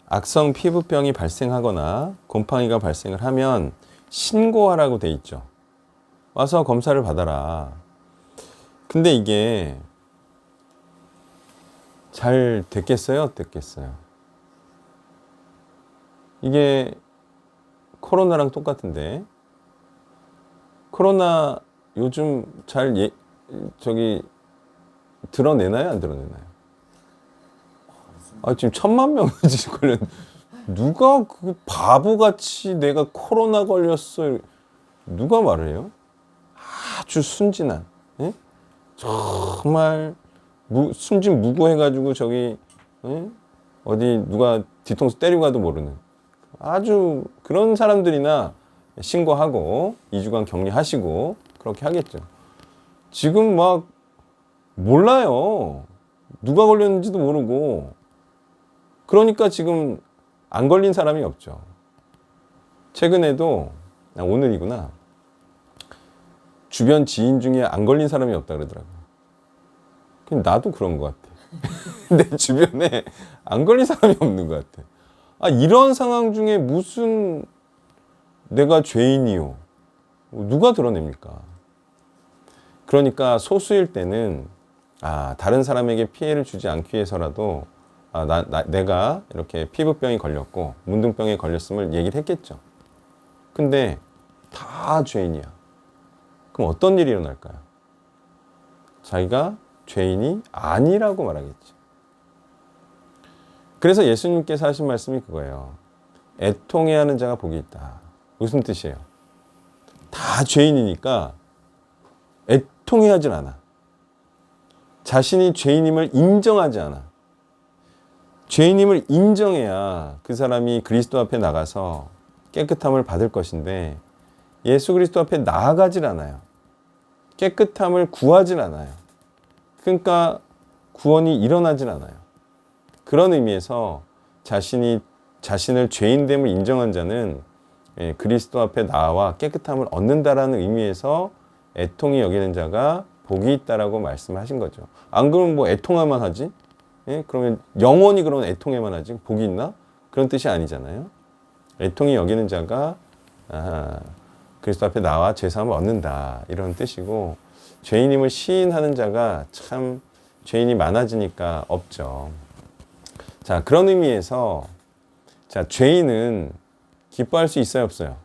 악성 피부병이 발생하거나 곰팡이가 발생을 하면 신고하라고 돼 있죠. 와서 검사를 받아라. 근데 이게 잘 됐겠어요? 어땠겠어요? 이게 코로나랑 똑같은데 코로나 요즘 잘 드러내나요? 안 드러내나요? 지금 1,000만 명이 걸렸. 누가 그 바보같이 내가 코로나 걸렸어? 누가 말을 해요? 아주 순진한, 정말 순진 무구해가지고 어디 누가 뒤통수 때리고 가도 모르는 아주 그런 사람들이나 신고하고 2주간 격리하시고 그렇게 하겠죠. 지금 막 몰라요. 누가 걸렸는지도 모르고. 그러니까 지금 안 걸린 사람이 없죠. 최근에도 오늘이구나. 주변 지인 중에 안 걸린 사람이 없다 그러더라고요. 나도 그런 것 같아. 내 주변에 안 걸린 사람이 없는 것 같아. 이런 상황 중에 무슨 내가 죄인이요? 누가 드러냅니까? 그러니까 소수일 때는 다른 사람에게 피해를 주지 않기 위해서라도 내가 이렇게 피부병이 걸렸고 문둥병에 걸렸음을 얘기를 했겠죠. 근데 다 죄인이야. 그럼 어떤 일이 일어날까요? 자기가 죄인이 아니라고 말하겠죠. 그래서 예수님께서 하신 말씀이 그거예요. 애통해하는 자가 복이 있다. 무슨 뜻이에요? 다 죄인이니까 애통해하질 않아. 자신이 죄인임을 인정하지 않아. 죄인임을 인정해야 그 사람이 그리스도 앞에 나가서 깨끗함을 받을 것인데 예수 그리스도 앞에 나아가질 않아요. 깨끗함을 구하질 않아요. 그러니까 구원이 일어나질 않아요. 그런 의미에서 자신을 죄인됨을 인정한 자는 그리스도 앞에 나와 깨끗함을 얻는다라는 의미에서 애통이 여기는 자가 복이 있다라고 말씀하신 거죠. 안 그러면 뭐 애통하만 하지? 그러면 영원히 그런 애통에만 하지? 복이 있나? 그런 뜻이 아니잖아요. 애통이 여기는 자가 그리스도 앞에 나와 죄사함을 얻는다 이런 뜻이고, 죄인임을 시인하는 자가 참 죄인이 많아지니까 없죠. 자, 그런 의미에서 자, 죄인은 기뻐할 수 있어요, 없어요?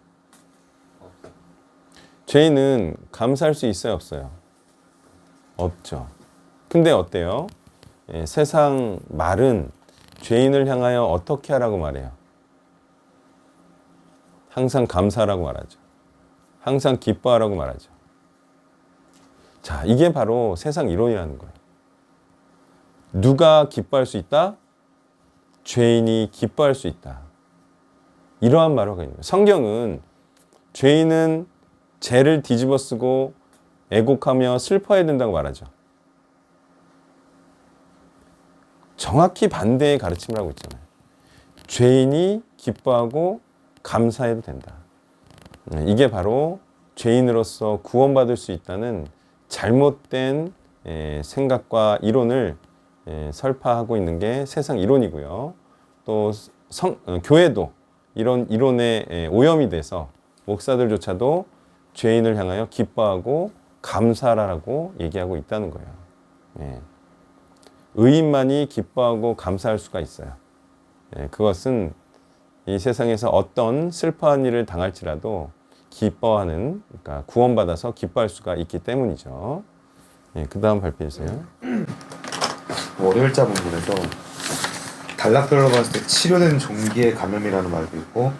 죄인은 감사할 수 있어요, 없어요? 없죠. 근데 어때요? 세상 말은 죄인을 향하여 어떻게 하라고 말해요? 항상 감사하라고 말하죠. 항상 기뻐하라고 말하죠. 자, 이게 바로 세상 이론이라는 거예요. 누가 기뻐할 수 있다? 죄인이 기뻐할 수 있다. 이러한 말을 하고 있는 거예요. 성경은 죄인은 죄를 뒤집어 쓰고 애곡하며 슬퍼해야 된다고 말하죠. 정확히 반대의 가르침을 하고 있잖아요. 죄인이 기뻐하고 감사해도 된다. 이게 바로 죄인으로서 구원받을 수 있다는 잘못된 생각과 이론을 설파하고 있는 게 세상 이론이고요. 또 교회도 이런 이론에 오염이 돼서 목사들조차도 죄인을 향하여 기뻐하고 감사하라고 얘기하고 있다는 거예요. 의인만이 기뻐하고 감사할 수가 있어요. 그것은 이 세상에서 어떤 슬퍼한 일을 당할지라도 기뻐하는, 그러니까 구원받아서 기뻐할 수가 있기 때문이죠. 그 다음 발표해 주세요. 월요일자 본문에서 단락별로 봤을 때 치료된 종기의 감염이라는 말도 있고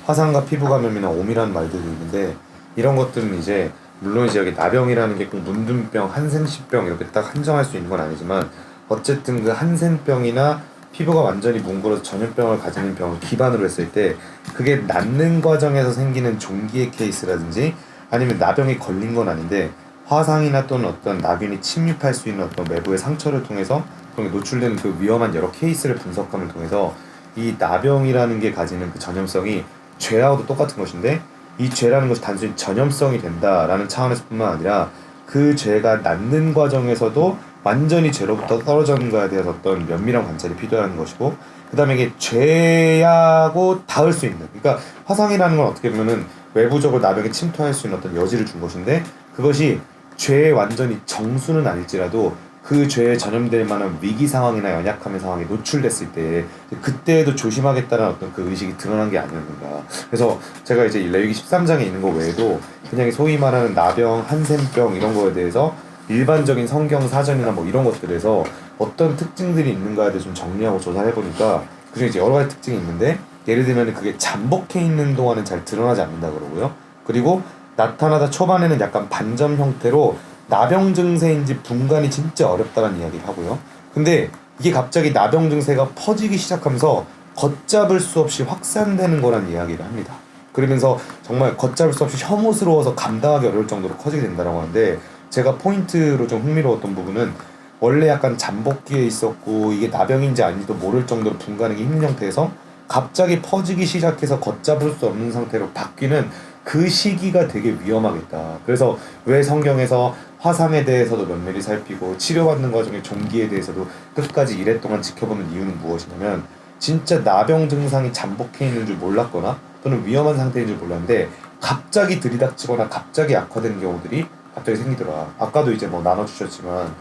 화상과 피부 감염이나 옴이라는 말들도 있는데, 이런 것들은 이제 물론 이제 여기 나병이라는 게 꼭 문둥병, 한센시병 이렇게 딱 한정할 수 있는 건 아니지만, 어쨌든 그 한센병이나 피부가 완전히 뭉그러서 전염병을 가지는 병을 기반으로 했을 때 그게 낫는 과정에서 생기는 종기의 케이스라든지, 아니면 나병이 걸린 건 아닌데 화상이나 또는 어떤 나균이 침입할 수 있는 어떤 외부의 상처를 통해서 그런 게 노출되는 그 위험한 여러 케이스를 분석함을 통해서 이 나병이라는 게 가지는 그 전염성이 죄하고도 똑같은 것인데, 이 죄라는 것이 단순히 전염성이 된다라는 차원에서뿐만 아니라 그 죄가 낫는 과정에서도 완전히 죄로부터 떨어지는 거에 대해서 어떤 면밀한 관찰이 필요한 것이고, 그 다음에 이게 죄하고 닿을 수 있는, 그러니까 화상이라는 건 어떻게 보면은 외부적으로 나병에 침투할 수 있는 어떤 여지를 준 것인데, 그것이 죄의 완전히 정수는 아닐지라도 그 죄에 전염될 만한 위기 상황이나 연약함의 상황에 노출됐을 때 그때에도 조심하겠다는 어떤 그 의식이 드러난 게 아니었는가. 그래서 제가 이제 레위기 13장에 있는 거 외에도 그냥 소위 말하는 나병, 한센병 이런 거에 대해서 일반적인 성경 사전이나 뭐 이런 것들에서 어떤 특징들이 있는가에 대해서 좀 정리하고 조사를 해보니까 그중에 이제 여러 가지 특징이 있는데, 예를 들면 그게 잠복해 있는 동안은 잘 드러나지 않는다 그러고요. 그리고 나타나다 초반에는 약간 반점 형태로 나병 증세인지 분간이 진짜 어렵다는 이야기를 하고요. 근데 이게 갑자기 나병 증세가 퍼지기 시작하면서 걷잡을 수 없이 확산되는 거란 이야기를 합니다. 그러면서 정말 걷잡을 수 없이 혐오스러워서 감당하기 어려울 정도로 커지게 된다고 하는데, 제가 포인트로 좀 흥미로웠던 부분은 원래 약간 잠복기에 있었고 이게 나병인지 아닌지도 모를 정도로 분간하기 힘든 형태에서 갑자기 퍼지기 시작해서 걷잡을 수 없는 상태로 바뀌는 그 시기가 되게 위험하겠다. 그래서 왜 성경에서 화상에 대해서도 면밀히 살피고 치료받는 과정의 종기에 대해서도 끝까지 이랫동안 지켜보는 이유는 무엇이냐면, 진짜 나병 증상이 잠복해 있는 줄 몰랐거나 또는 위험한 상태인 줄 몰랐는데 갑자기 들이닥치거나 갑자기 악화되는 경우들이 갑자기 생기더라. 아까도 이제 뭐 나눠주셨지만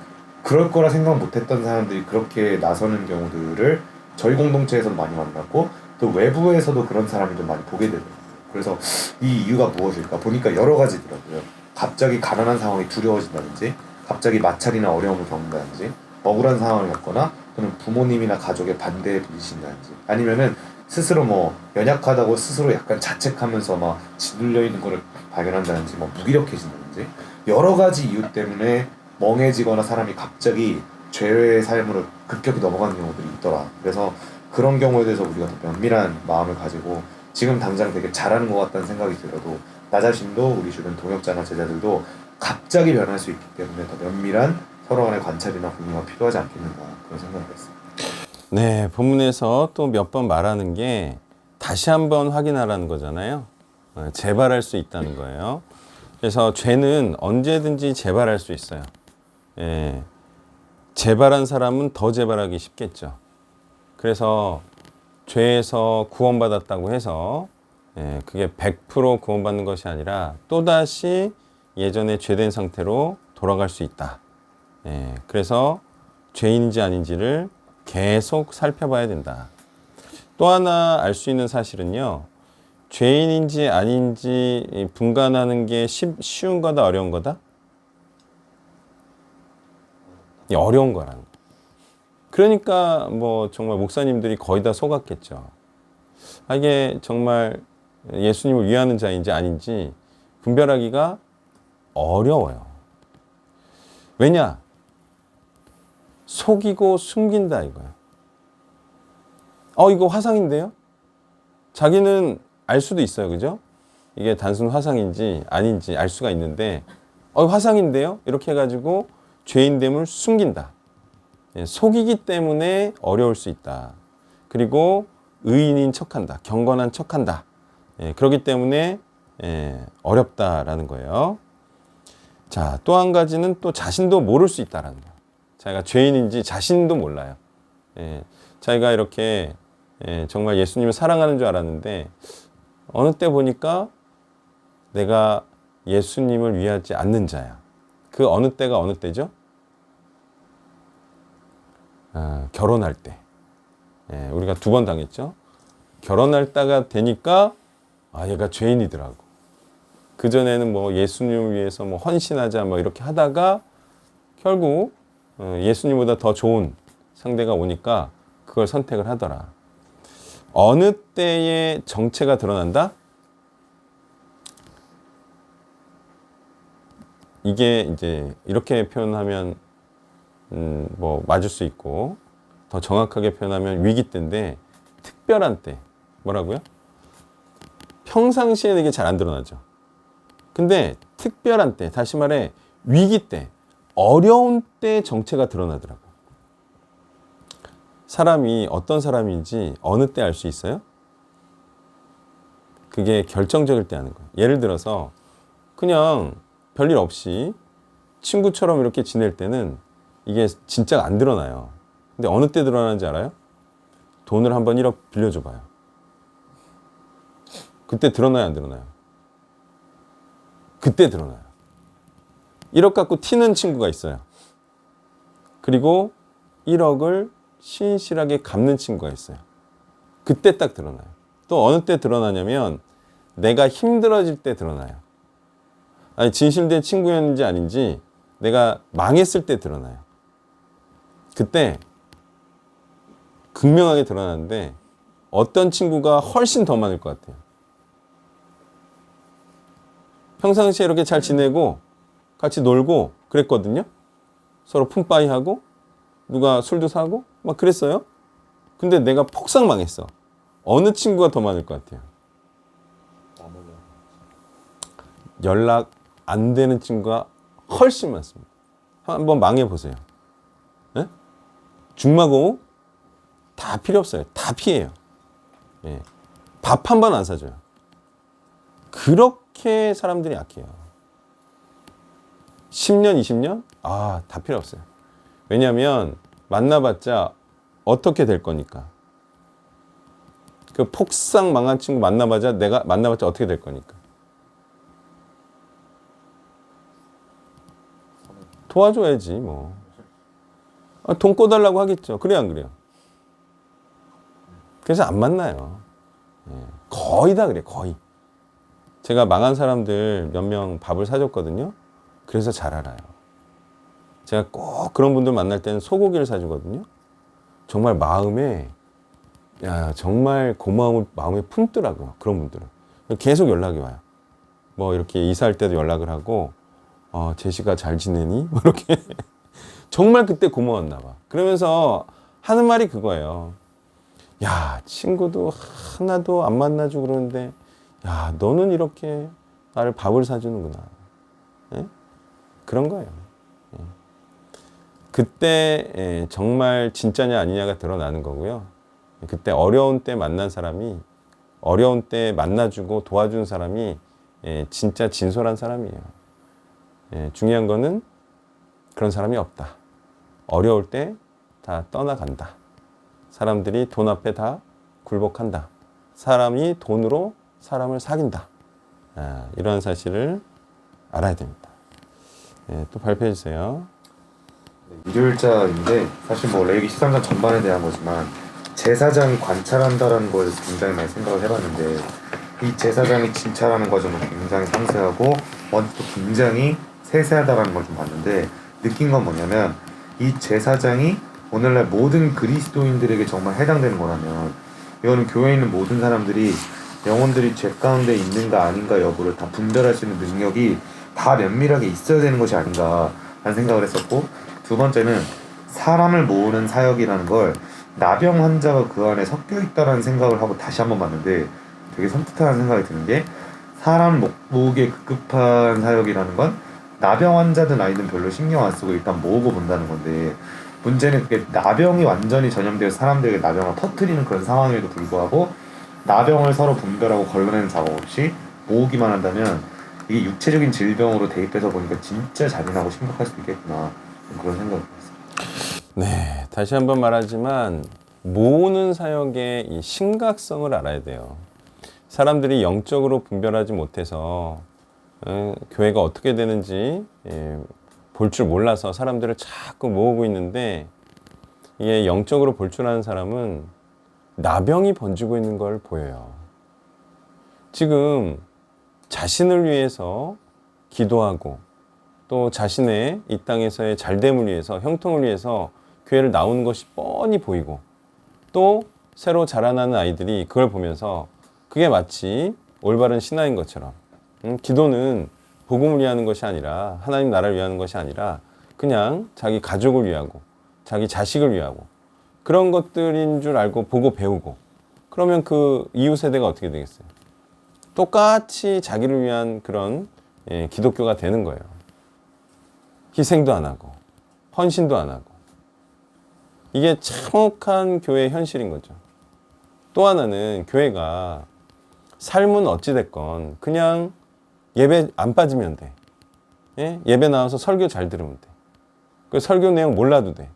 그럴 거라 생각 못했던 사람들이 그렇게 나서는 경우들을 저희 공동체에서도 많이 만났고 또 외부에서도 그런 사람을 좀 많이 보게 되더라고요. 그래서 이 이유가 무엇일까 보니까 여러 가지더라고요. 갑자기 가난한 상황이 두려워진다든지, 갑자기 마찰이나 어려움을 겪는다든지, 억울한 상황을 겪거나 또는 부모님이나 가족의 반대에 부딪힌다든지, 아니면은 스스로 뭐 연약하다고 스스로 약간 자책하면서 막 짓눌려 있는 거를 발견한다든지 뭐 무기력해진다든지 여러 가지 이유 때문에 멍해지거나 사람이 갑자기 죄의 삶으로 급격히 넘어가는 경우들이 있더라. 그래서 그런 경우에 대해서 우리가 더 면밀한 마음을 가지고 지금 당장 되게 잘하는 것 같다는 생각이 들어도 나 자신도 우리 주변 동역자나 제자들도 갑자기 변할 수 있기 때문에 더 면밀한 서로 간의 관찰이나 공유가 필요하지 않겠는가 그런 생각을 했습니다. 네, 본문에서 또 몇 번 말하는 게 다시 한번 확인하라는 거잖아요. 재발할 수 있다는 거예요. 그래서 죄는 언제든지 재발할 수 있어요. 예, 재발한 사람은 더 재발하기 쉽겠죠. 그래서 죄에서 구원받았다고 해서 그게 100% 구원받는 것이 아니라 또다시 예전에 죄된 상태로 돌아갈 수 있다. 그래서 죄인인지 아닌지를 계속 살펴봐야 된다. 또 하나 알 수 있는 사실은요. 죄인인지 아닌지 분간하는 게 쉬운 거다 어려운 거다? 어려운 거라는 거예요. 그러니까 뭐 정말 목사님들이 거의 다 속았겠죠. 이게 정말 예수님을 위하는 자인지 아닌지 분별하기가 어려워요. 왜냐? 속이고 숨긴다 이거예요. 이거 화상인데요? 자기는 알 수도 있어요. 그죠? 이게 단순 화상인지 아닌지 알 수가 있는데 화상인데요? 이렇게 해가지고 죄인됨을 숨긴다. 속이기 때문에 어려울 수 있다. 그리고 의인인 척한다. 경건한 척한다. 그렇기 때문에 어렵다라는 거예요. 자, 또 한 가지는 또 자신도 모를 수 있다라는 거예요. 자기가 죄인인지 자신도 몰라요. 자기가 이렇게 정말 예수님을 사랑하는 줄 알았는데 어느 때 보니까 내가 예수님을 위하지 않는 자야. 그 어느 때가 어느 때죠? 결혼할 때. 우리가 2번 당했죠. 결혼할 때가 되니까 얘가 죄인이더라고. 그전에는 뭐 예수님을 위해서 뭐 헌신하자 뭐 이렇게 하다가 결국 예수님보다 더 좋은 상대가 오니까 그걸 선택을 하더라. 어느 때에 정체가 드러난다? 이게 이제 이렇게 표현하면 뭐 맞을 수 있고 더 정확하게 표현하면 위기 때인데 특별한 때 뭐라고요? 평상시에는 이게 잘 안 드러나죠. 근데 특별한 때, 다시 말해 위기 때, 어려운 때 정체가 드러나더라고. 사람이 어떤 사람인지 어느 때 알 수 있어요? 그게 결정적일 때 아는 거예요. 예를 들어서 그냥 별일 없이 친구처럼 이렇게 지낼 때는 이게 진짜가 안 드러나요. 근데 어느 때 드러나는지 알아요? 돈을 한번 1억 빌려줘 봐요. 그때 드러나요, 안 드러나요? 그때 드러나요. 1억 갖고 튀는 친구가 있어요. 그리고 1억을 신실하게 갚는 친구가 있어요. 그때 딱 드러나요. 또 어느 때 드러나냐면 내가 힘들어질 때 드러나요. 아니 진실된 친구였는지 아닌지 내가 망했을 때 드러나요. 그때 극명하게 드러나는데 어떤 친구가 훨씬 더 많을 것 같아요. 평상시에 이렇게 잘 지내고 같이 놀고 그랬거든요. 서로 푼빠이하고 누가 술도 사고 막 그랬어요. 근데 내가 폭삭 망했어. 어느 친구가 더 많을 것 같아요? 연락 안 되는 친구가 훨씬 많습니다. 한번 망해보세요. 네? 중마고 다 필요 없어요. 다 피해요. 예. 밥 한 번 안 사줘요. 그렇게 사람들이 약해요. 10년, 20년? 다 필요 없어요. 왜냐하면 만나봤자 어떻게 될 거니까. 그 폭삭 망한 친구 내가 만나봤자 어떻게 될 거니까. 도와줘야지 뭐. 돈 꿔달라고 하겠죠. 그래 안 그래요? 그래서 안 만나요. 거의 다 그래, 거의. 제가 망한 사람들 몇 명 밥을 사줬거든요. 그래서 잘 알아요. 제가 꼭 그런 분들 만날 때는 소고기를 사주거든요. 정말 마음에 야, 정말 고마움을 마음에 품더라고요. 그런 분들은. 계속 연락이 와요. 뭐 이렇게 이사할 때도 연락을 하고, 제시가 잘 지내니? 뭐 이렇게. 정말 그때 고마웠나 봐. 그러면서 하는 말이 그거예요. 야, 친구도 하나도 안 만나주고 그러는데, 야, 너는 이렇게 나를 밥을 사주는구나. 예? 그런 거예요. 예. 그때 정말 진짜냐 아니냐가 드러나는 거고요. 그때 어려운 때 만난 사람이, 어려운 때 만나주고 도와준 사람이 진짜 진솔한 사람이에요. 중요한 거는 그런 사람이 없다. 어려울 때 다 떠나간다. 사람들이 돈 앞에 다 굴복한다. 사람이 돈으로 사람을 사귄다. 이러한 사실을 알아야 됩니다. 또 발표해 주세요. 일요일자인데 사실 뭐 레위기 13장 전반에 대한 거지만 제사장이 관찰한다라는 걸 굉장히 많이 생각을 해봤는데 이 제사장이 진찰하는 과정은 굉장히 상세하고 원도 굉장히 세세하다라는 걸 좀 봤는데 느낀 건 뭐냐면 이 제사장이 오늘날 모든 그리스도인들에게 정말 해당되는 거라면 이거는 교회에 있는 모든 사람들이 영혼들이 죄 가운데 있는가 아닌가 여부를 다 분별할 수 있는 능력이 다 면밀하게 있어야 되는 것이 아닌가 라는 생각을 했었고 두 번째는 사람을 모으는 사역이라는 걸 나병 환자가 그 안에 섞여 있다라는 생각을 하고 다시 한번 봤는데 되게 섬뜩하다는 생각이 드는 게 사람 모으기에 급급한 사역이라는 건 나병 환자든 아니든 별로 신경 안 쓰고 일단 모으고 본다는 건데 문제는 그게 나병이 완전히 전염되어 사람들에게 나병을 퍼뜨리는 그런 상황에도 불구하고 나병을 서로 분별하고 걸러내는 작업 없이 모으기만 한다면 이게 육체적인 질병으로 대입해서 보니까 진짜 잔인하고 심각할 수도 있겠구나 그런 생각이 들었어요. 네, 다시 한번 말하지만 모으는 사역의 이 심각성을 알아야 돼요. 사람들이 영적으로 분별하지 못해서 교회가 어떻게 되는지 볼 줄 몰라서 사람들을 자꾸 모으고 있는데 이게 영적으로 볼 줄 아는 사람은 나병이 번지고 있는 걸 보여요. 지금 자신을 위해서 기도하고 또 자신의 이 땅에서의 잘됨을 위해서 형통을 위해서 교회를 나오는 것이 뻔히 보이고 또 새로 자라나는 아이들이 그걸 보면서 그게 마치 올바른 신앙인 것처럼 기도는 복음을 위하는 것이 아니라 하나님 나라를 위하는 것이 아니라 그냥 자기 가족을 위하고 자기 자식을 위하고 그런 것들인 줄 알고 보고 배우고 그러면 그 이후 세대가 어떻게 되겠어요? 똑같이 자기를 위한 그런 기독교가 되는 거예요. 희생도 안 하고 헌신도 안 하고 이게 참혹한 교회의 현실인 거죠. 또 하나는 교회가 삶은 어찌됐건 그냥 예배 안 빠지면 돼. 예배 나와서 설교 잘 들으면 돼. 그 설교 내용 몰라도 돼.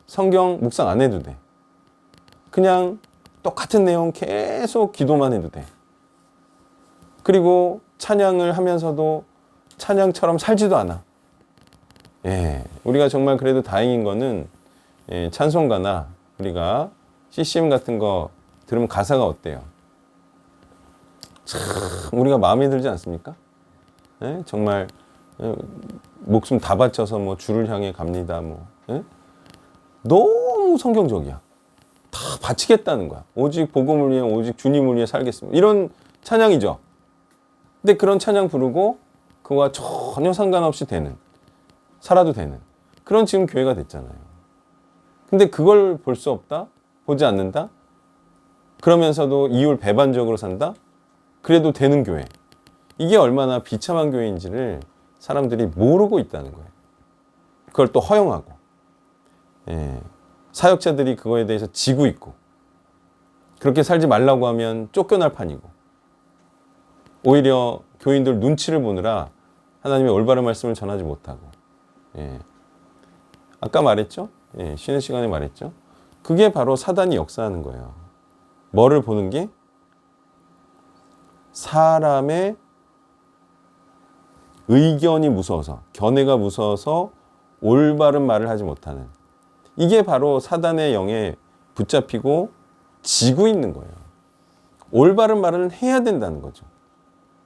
성경 묵상 안 해도 돼. 그냥 똑같은 내용 계속 기도만 해도 돼. 그리고 찬양을 하면서도 찬양처럼 살지도 않아. 우리가 정말 그래도 다행인 거는 찬송가나 우리가 CCM 같은 거 들으면 가사가 어때요? 참 우리가 마음에 들지 않습니까? 정말 목숨 다 바쳐서 뭐 주를 향해 갑니다. 뭐 너무 성경적이야. 다 바치겠다는 거야. 오직 복음을 위해 오직 주님을 위해 살겠습니다. 이런 찬양이죠. 근데 그런 찬양 부르고 그와 전혀 상관없이 되는 살아도 되는 그런 지금 교회가 됐잖아요. 근데 그걸 볼 수 없다? 보지 않는다? 그러면서도 이율 배반적으로 산다? 그래도 되는 교회. 이게 얼마나 비참한 교회인지를 사람들이 모르고 있다는 거예요. 그걸 또 허용하고 사역자들이 그거에 대해서 지고 있고 그렇게 살지 말라고 하면 쫓겨날 판이고 오히려 교인들 눈치를 보느라 하나님의 올바른 말씀을 전하지 못하고 아까 말했죠? 쉬는 시간에 말했죠? 그게 바로 사단이 역사하는 거예요. 뭐를 보는 게? 사람의 의견이 무서워서 견해가 무서워서 올바른 말을 하지 못하는 이게 바로 사단의 영에 붙잡히고 지고 있는 거예요. 올바른 말은 해야 된다는 거죠.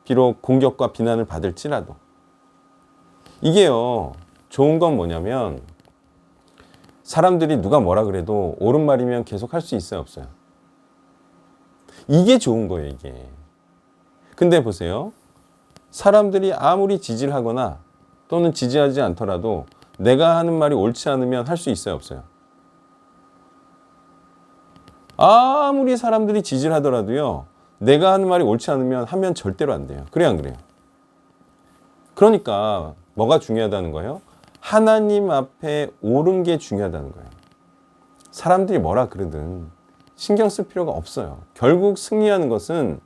비록 공격과 비난을 받을지라도 이게요 좋은 건 뭐냐면 사람들이 누가 뭐라 그래도 옳은 말이면 계속 할 수 있어요 없어요? 이게 좋은 거예요, 이게. 근데 보세요. 사람들이 아무리 지지를 하거나 또는 지지하지 않더라도 내가 하는 말이 옳지 않으면 할 수 있어요, 없어요? 아무리 사람들이 지지를 하더라도요, 내가 하는 말이 옳지 않으면 하면 절대로 안 돼요. 그래요, 안 그래요? 그러니까 뭐가 중요하다는 거예요? 하나님 앞에 옳은 게 중요하다는 거예요. 사람들이 뭐라 그러든 신경 쓸 필요가 없어요. 결국 승리하는 것은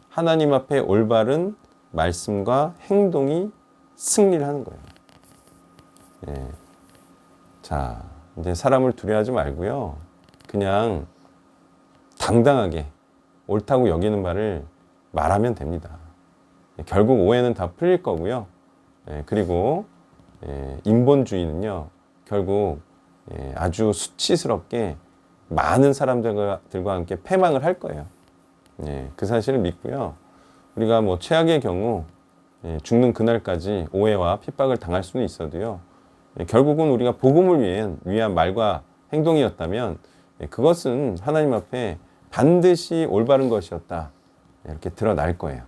하나님 앞에 올바른 말씀과 행동이 승리를 하는 거예요. 예. 자, 이제 사람을 두려워하지 말고요. 그냥 당당하게 옳다고 여기는 말을 말하면 됩니다. 결국 오해는 다 풀릴 거고요. 예, 그리고 인본주의는요, 결국 아주 수치스럽게 많은 사람들과 함께 패망을 할 거예요. 예, 그 사실을 믿고요. 우리가 뭐 최악의 경우 죽는 그날까지 오해와 핍박을 당할 수는 있어도요. 결국은 우리가 복음을 위한 말과 행동이었다면 그것은 하나님 앞에 반드시 올바른 것이었다. 이렇게 드러날 거예요.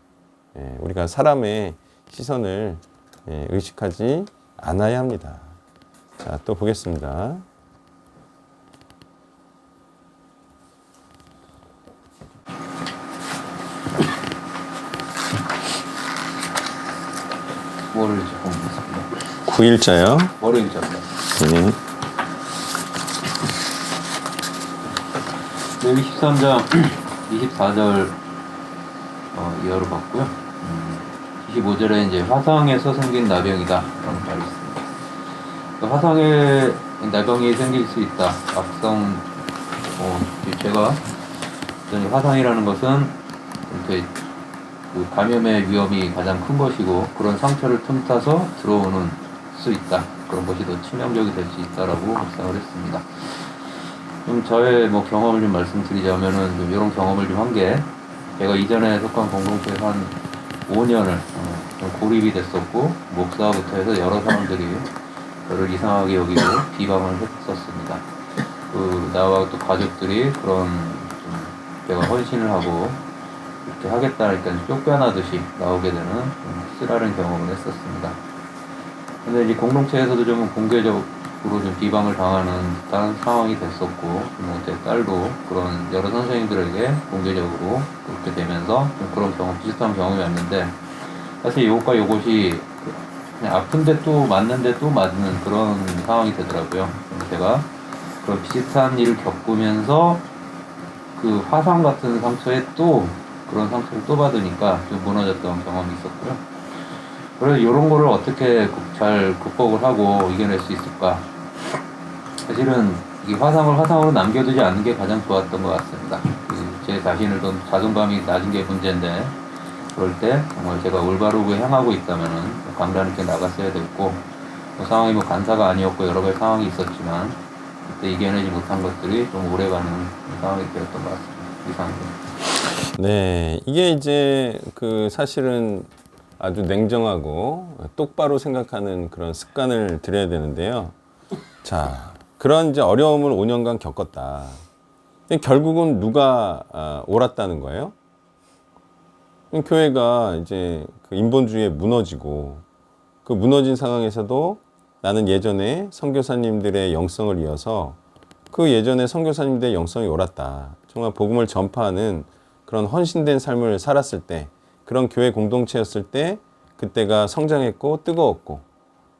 우리가 사람의 시선을 의식하지 않아야 합니다. 자, 또 보겠습니다. 월요일 조금 보겠습니다. 9일자요. 월요일자입니다. 네. 레위 13장 24절 이하로 봤고요. 25절에 이제 화상에서 생긴 나병이다 라는 말이 있습니다. 그 화상에 나병이 생길 수 있다. 악성 제가 화상이라는 것은 이렇게 그 감염의 위험이 가장 큰 것이고 그런 상처를 틈타서 들어오는 수 있다. 그런 것이 더 치명적이 될 수 있다라고 묵상을 했습니다. 좀 저의 뭐 경험을 좀 말씀드리자면은 좀 이런 경험을 좀 한 게 제가 이전에 속한 공동체에서 한 5년을 좀 고립이 됐었고 목사부터 해서 여러 사람들이 저를 이상하게 여기고 비방을 했었습니다. 그 나와 또 가족들이 그런 좀 제가 헌신을 하고 이렇게 하겠다니까 쫓겨나듯이 나오게 되는 좀 쓰라린 경험을 했었습니다. 근데 이제 공동체에서도 좀 공개적으로 좀 비방을 당하는 듯한 상황이 됐었고, 뭐 제 딸도 그런 여러 선생님들에게 공개적으로 그렇게 되면서 좀 그런 경험, 비슷한 경험이 왔는데, 사실 이것과 이것이 그냥 아픈데 또 맞는데 또 맞는 그런 상황이 되더라고요. 제가 그런 비슷한 일을 겪으면서 그 화상 같은 상처에 또 그런 상처를 또 받으니까 좀 무너졌던 경험이 있었고요. 그래서 이런 거를 어떻게 잘 극복을 하고 이겨낼 수 있을까? 사실은 이 화상을 화상으로 남겨두지 않는 게 가장 좋았던 것 같습니다. 제 자신을 좀 자존감이 낮은 게 문제인데 그럴 때 정말 제가 올바르고 향하고 있다면은 강단 있게 나갔어야 됐고 상황이 뭐 간사가 아니었고 여러 가지 상황이 있었지만 그때 이겨내지 못한 것들이 좀 오래가는 상황이 되었던 것 같습니다. 이상입니다. 네, 이게 이제 그 사실은 아주 냉정하고 똑바로 생각하는 그런 습관을 들여야 되는데요. 자, 그런 이제 어려움을 5년간 겪었다. 근데 결국은 누가 옳았다는 거예요? 교회가 이제 그 인본주의에 무너지고 그 무너진 상황에서도 나는 예전에 선교사님들의 영성을 이어서 그 예전에 선교사님들의 영성이 옳았다. 정말 복음을 전파하는 그런 헌신된 삶을 살았을 때 그런 교회 공동체였을 때 그때가 성장했고 뜨거웠고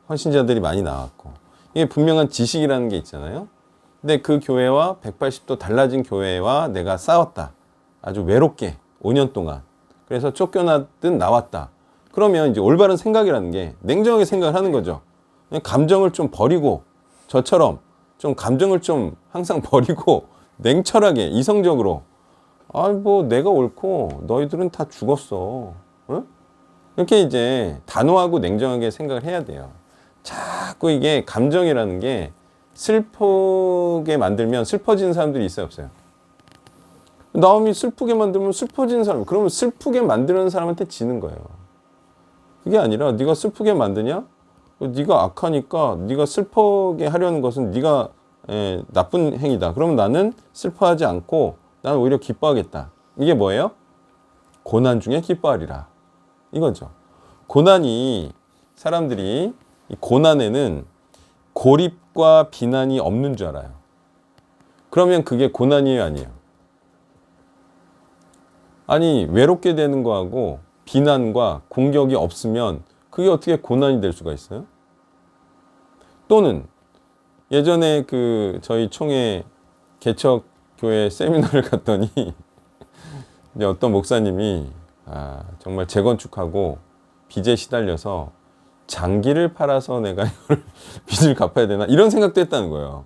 헌신자들이 많이 나왔고 이게 분명한 지식이라는 게 있잖아요. 근데 그 교회와 180도 달라진 교회와 내가 싸웠다. 아주 외롭게 5년 동안. 그래서 쫓겨나듯 나왔다. 그러면 이제 올바른 생각이라는 게 냉정하게 생각을 하는 거죠. 감정을 좀 버리고 저처럼 좀 감정을 좀 항상 버리고 냉철하게 이성적으로 뭐 내가 옳고 너희들은 다 죽었어. 응? 이렇게 이제 단호하고 냉정하게 생각을 해야 돼요. 자꾸 이게 감정이라는 게 슬프게 만들면 슬퍼지는 사람들이 있어요, 없어요? 남이 슬프게 만들면 슬퍼지는 사람, 그러면 슬프게 만드는 사람한테 지는 거예요. 그게 아니라 네가 슬프게 만드냐? 네가 악하니까 네가 슬퍼게 하려는 것은 네가 나쁜 행위다. 그러면 나는 슬퍼하지 않고 나는 오히려 기뻐하겠다. 이게 뭐예요? 고난 중에 기뻐하리라. 이거죠. 고난이 사람들이 이 고난에는 고립과 비난이 없는 줄 알아요. 그러면 그게 고난이에요, 아니에요? 아니, 외롭게 되는 거하고 비난과 공격이 없으면 그게 어떻게 고난이 될 수가 있어요? 또는 예전에 그 저희 총회 개척교회 세미나를 갔더니 이제 어떤 목사님이 정말 재건축하고 빚에 시달려서 장기를 팔아서 내가 이걸 빚을 갚아야 되나 이런 생각도 했다는 거예요.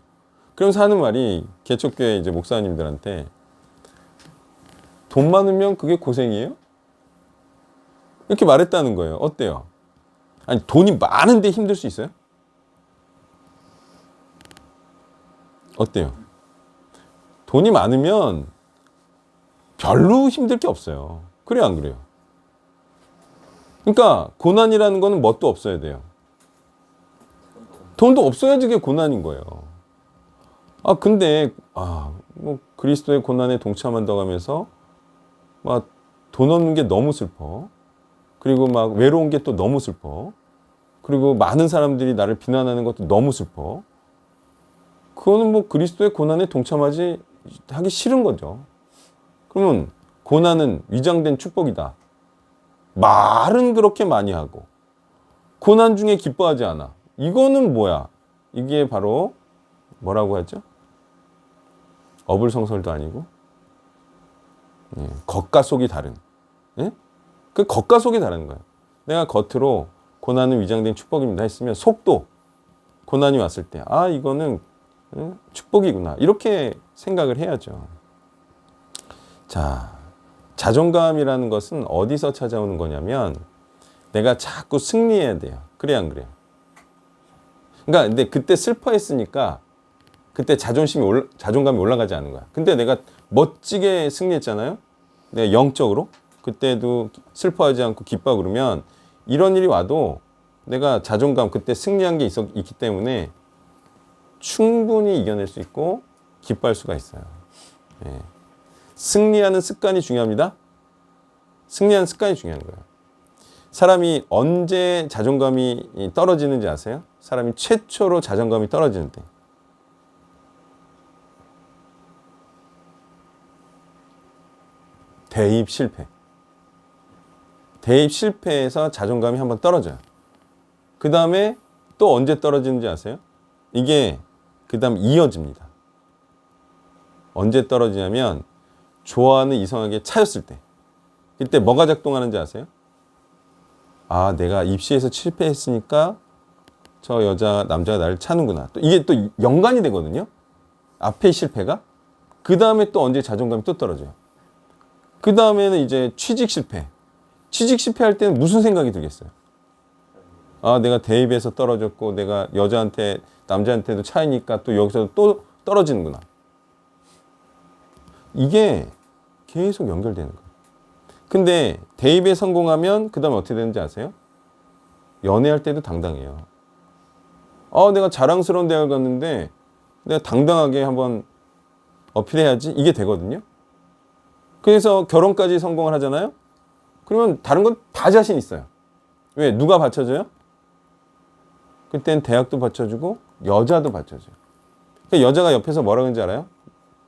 그러면서 하는 말이 개척교회 이제 목사님들한테 돈 많으면 그게 고생이에요? 이렇게 말했다는 거예요. 어때요? 아니 돈이 많은데 힘들 수 있어요? 어때요? 돈이 많으면 별로 힘들 게 없어요. 그래요, 안 그래요? 그러니까 고난이라는 거는 뭣도 없어야 돼요. 돈도 없어야지 그게 고난인 거예요. 근데 뭐 그리스도의 고난에 동참한다고 하면서 막 돈 없는 게 너무 슬퍼. 그리고 막 외로운 게 또 너무 슬퍼. 그리고 많은 사람들이 나를 비난하는 것도 너무 슬퍼. 그거는 뭐 그리스도의 고난에 동참하기 싫은 거죠. 그러면 고난은 위장된 축복이다. 말은 그렇게 많이 하고 고난 중에 기뻐하지 않아. 이거는 뭐야? 이게 바로 뭐라고 하죠? 어불성설도 아니고 겉과 속이 다른. 그 겉과 속이 다른 거예요. 내가 겉으로 고난은 위장된 축복입니다 했으면 속도 고난이 왔을 때 이거는 축복이구나 이렇게 생각을 해야죠. 자, 자존감이라는 것은 어디서 찾아오는 거냐면 내가 자꾸 승리해야 돼요. 그래야 안 그래요? 그러니까 근데 그때 슬퍼했으니까 그때 자존감이 올라가지 않는 거야. 근데 내가 멋지게 승리했잖아요. 내가 영적으로 그때도 슬퍼하지 않고 기뻐 그러면 이런 일이 와도 내가 자존감 그때 승리한 게 있기 때문에 충분히 이겨낼 수 있고 기뻐할 수가 있어요. 승리하는 습관이 중요합니다. 승리하는 습관이 중요한 거예요. 사람이 언제 자존감이 떨어지는지 아세요? 사람이 최초로 자존감이 떨어지는 때. 대입 실패. 대입 실패해서 자존감이 한번 떨어져요. 그 다음에 또 언제 떨어지는지 아세요? 이게 그 다음 이어집니다. 언제 떨어지냐면 좋아하는 이성에게 차였을 때. 그때 뭐가 작동하는지 아세요? 내가 입시에서 실패했으니까 저 남자가 나를 차는구나. 또 이게 또 연관이 되거든요. 앞에 실패가. 그 다음에 또 언제 자존감이 또 떨어져요. 그 다음에는 이제 취직 실패. 취직 실패할 때는 무슨 생각이 들겠어요? 내가 대입에서 떨어졌고 내가 남자한테도 차이니까 또 여기서 또 떨어지는구나. 이게 계속 연결되는 거예요. 근데 대입에 성공하면 그 다음에 어떻게 되는지 아세요? 연애할 때도 당당해요. 내가 자랑스러운 대학을 갔는데 내가 당당하게 한번 어필해야지 이게 되거든요. 그래서 결혼까지 성공을 하잖아요. 그러면 다른 건 다 자신 있어요. 왜? 누가 받쳐줘요? 그땐 대학도 받쳐주고 여자도 받쳐줘요. 그러니까 여자가 옆에서 뭐라 그러는지 알아요?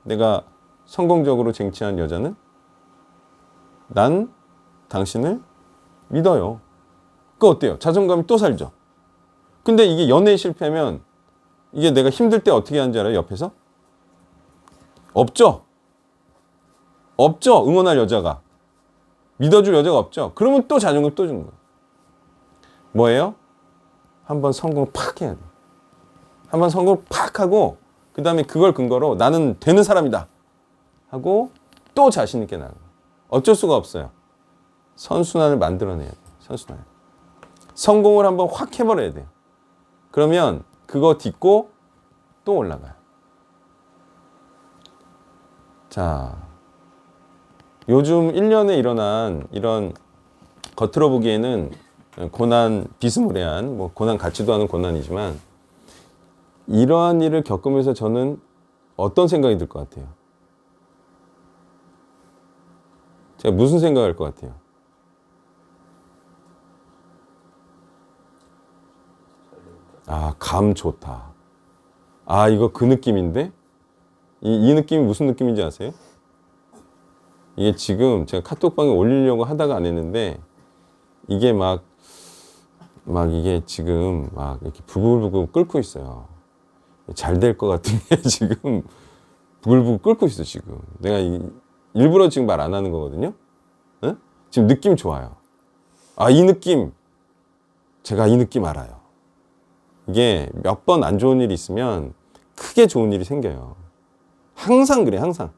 내가 성공적으로 쟁취한 여자는 난 당신을 믿어요. 그거 어때요? 자존감이 또 살죠. 근데 이게 연애에 실패하면 이게 내가 힘들 때 어떻게 하는지 알아요? 옆에서? 없죠? 없죠? 응원할 여자가. 믿어줄 여자가 없죠? 그러면 또 자존감 또 주는 거예요. 뭐예요? 한번 성공 팍 해야 돼요. 한번 성공 팍 하고 그 다음에 그걸 근거로 나는 되는 사람이다 하고 또 자신 있게 나가요. 어쩔 수가 없어요. 선순환을 만들어내야 돼요. 선순환. 성공을 한번 확 해버려야 돼요. 그러면 그거 딛고 또 올라가요. 자, 요즘 1년에 일어난 이런 겉으로 보기에는 고난 비스무리한 고난 같지도 않은 고난이지만 이러한 일을 겪으면서 저는 어떤 생각이 들 것 같아요? 제가 무슨 생각할 것 같아요? 아, 감 좋다. 아, 이거 그 느낌인데? 이 느낌이 무슨 느낌인지 아세요? 이게 지금 제가 카톡방에 올리려고 하다가 안 했는데, 이게 막 이게 지금 막 이렇게 부글부글 끓고 있어요. 잘 될 것 같은데 지금 부글부글 끓고 있어, 지금. 내가 일부러 지금 말 안 하는 거거든요. 응? 지금 느낌 좋아요. 아, 이 느낌. 제가 이 느낌 알아요. 이게 몇 번 안 좋은 일이 있으면 크게 좋은 일이 생겨요. 항상 그래, 항상.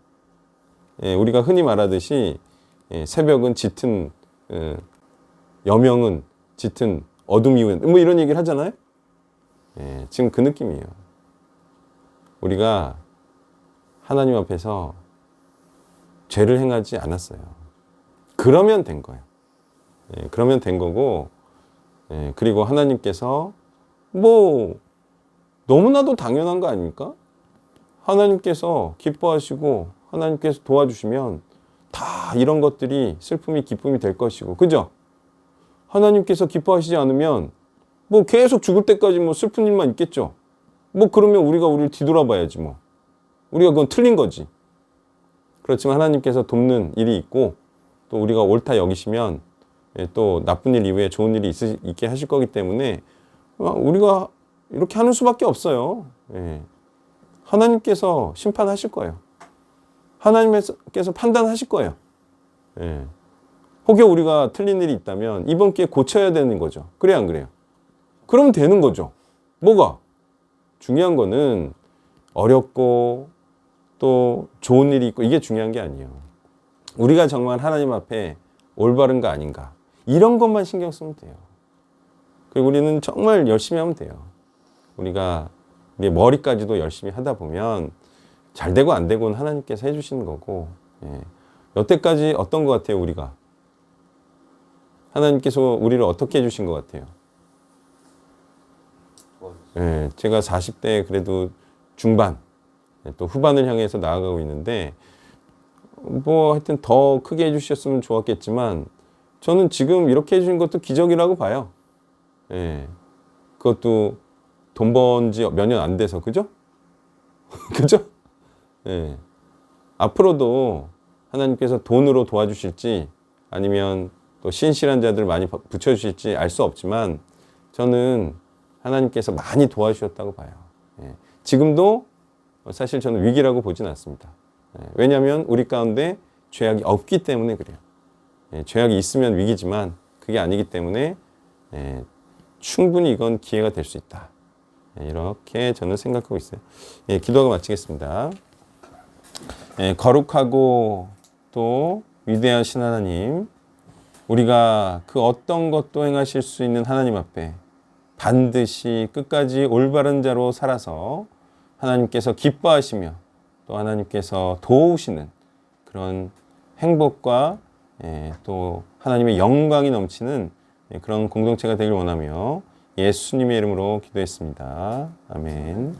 예, 우리가 흔히 말하듯이 새벽은 짙은, 여명은 짙은 어둠 이후에 뭐 이런 얘기를 하잖아요. 예, 지금 그 느낌이에요. 우리가 하나님 앞에서 죄를 행하지 않았어요. 그러면 된 거예요. 예, 그러면 된 거고, 예, 그리고 하나님께서 뭐 너무나도 당연한 거 아닙니까? 하나님께서 기뻐하시고 하나님께서 도와주시면 다 이런 것들이 슬픔이 기쁨이 될 것이고, 그죠? 하나님께서 기뻐하시지 않으면 뭐 계속 죽을 때까지 뭐 슬픈 일만 있겠죠. 뭐 그러면 우리가 우리를 뒤돌아봐야지 뭐. 우리가 그건 틀린 거지. 그렇지만 하나님께서 돕는 일이 있고 또 우리가 옳다 여기시면 또 나쁜 일 이후에 좋은 일이 있게 하실 거기 때문에 우리가 이렇게 하는 수밖에 없어요. 예. 하나님께서 심판하실 거예요. 하나님께서 판단하실 거예요. 예. 혹여 우리가 틀린 일이 있다면 이번 기회에 고쳐야 되는 거죠. 그래야 안 그래요? 그러면 되는 거죠. 뭐가? 중요한 거는 어렵고 또 좋은 일이 있고 이게 중요한 게 아니에요. 우리가 정말 하나님 앞에 올바른가 아닌가 이런 것만 신경 쓰면 돼요. 그리고 우리는 정말 열심히 하면 돼요. 우리가 우리 머리까지도 열심히 하다 보면 잘 되고 안 되고는 하나님께서 해주시는 거고, 예. 여태까지 어떤 것 같아요, 우리가? 하나님께서 우리를 어떻게 해주신 것 같아요? 예, 제가 40대 그래도 중반, 또 후반을 향해서 나아가고 있는데, 뭐 하여튼 더 크게 해주셨으면 좋았겠지만, 저는 지금 이렇게 해주신 것도 기적이라고 봐요. 예, 그것도 돈 번 지 몇 년 안 돼서, 그죠? 그죠? 예. 앞으로도 하나님께서 돈으로 도와주실지 아니면 또 신실한 자들 많이 붙여주실지 알 수 없지만 저는 하나님께서 많이 도와주셨다고 봐요. 예. 지금도 사실 저는 위기라고 보진 않습니다. 예. 왜냐하면 우리 가운데 죄악이 없기 때문에 그래요. 예. 죄악이 있으면 위기지만 그게 아니기 때문에 예. 충분히 이건 기회가 될 수 있다. 예. 이렇게 저는 생각하고 있어요. 예. 기도하고 마치겠습니다. 예. 거룩하고 또 위대하신 하나님, 우리가 그 어떤 것도 행하실 수 있는 하나님 앞에 반드시 끝까지 올바른 자로 살아서 하나님께서 기뻐하시며 또 하나님께서 도우시는 그런 행복과 또 하나님의 영광이 넘치는 그런 공동체가 되길 원하며 예수님의 이름으로 기도했습니다. 아멘.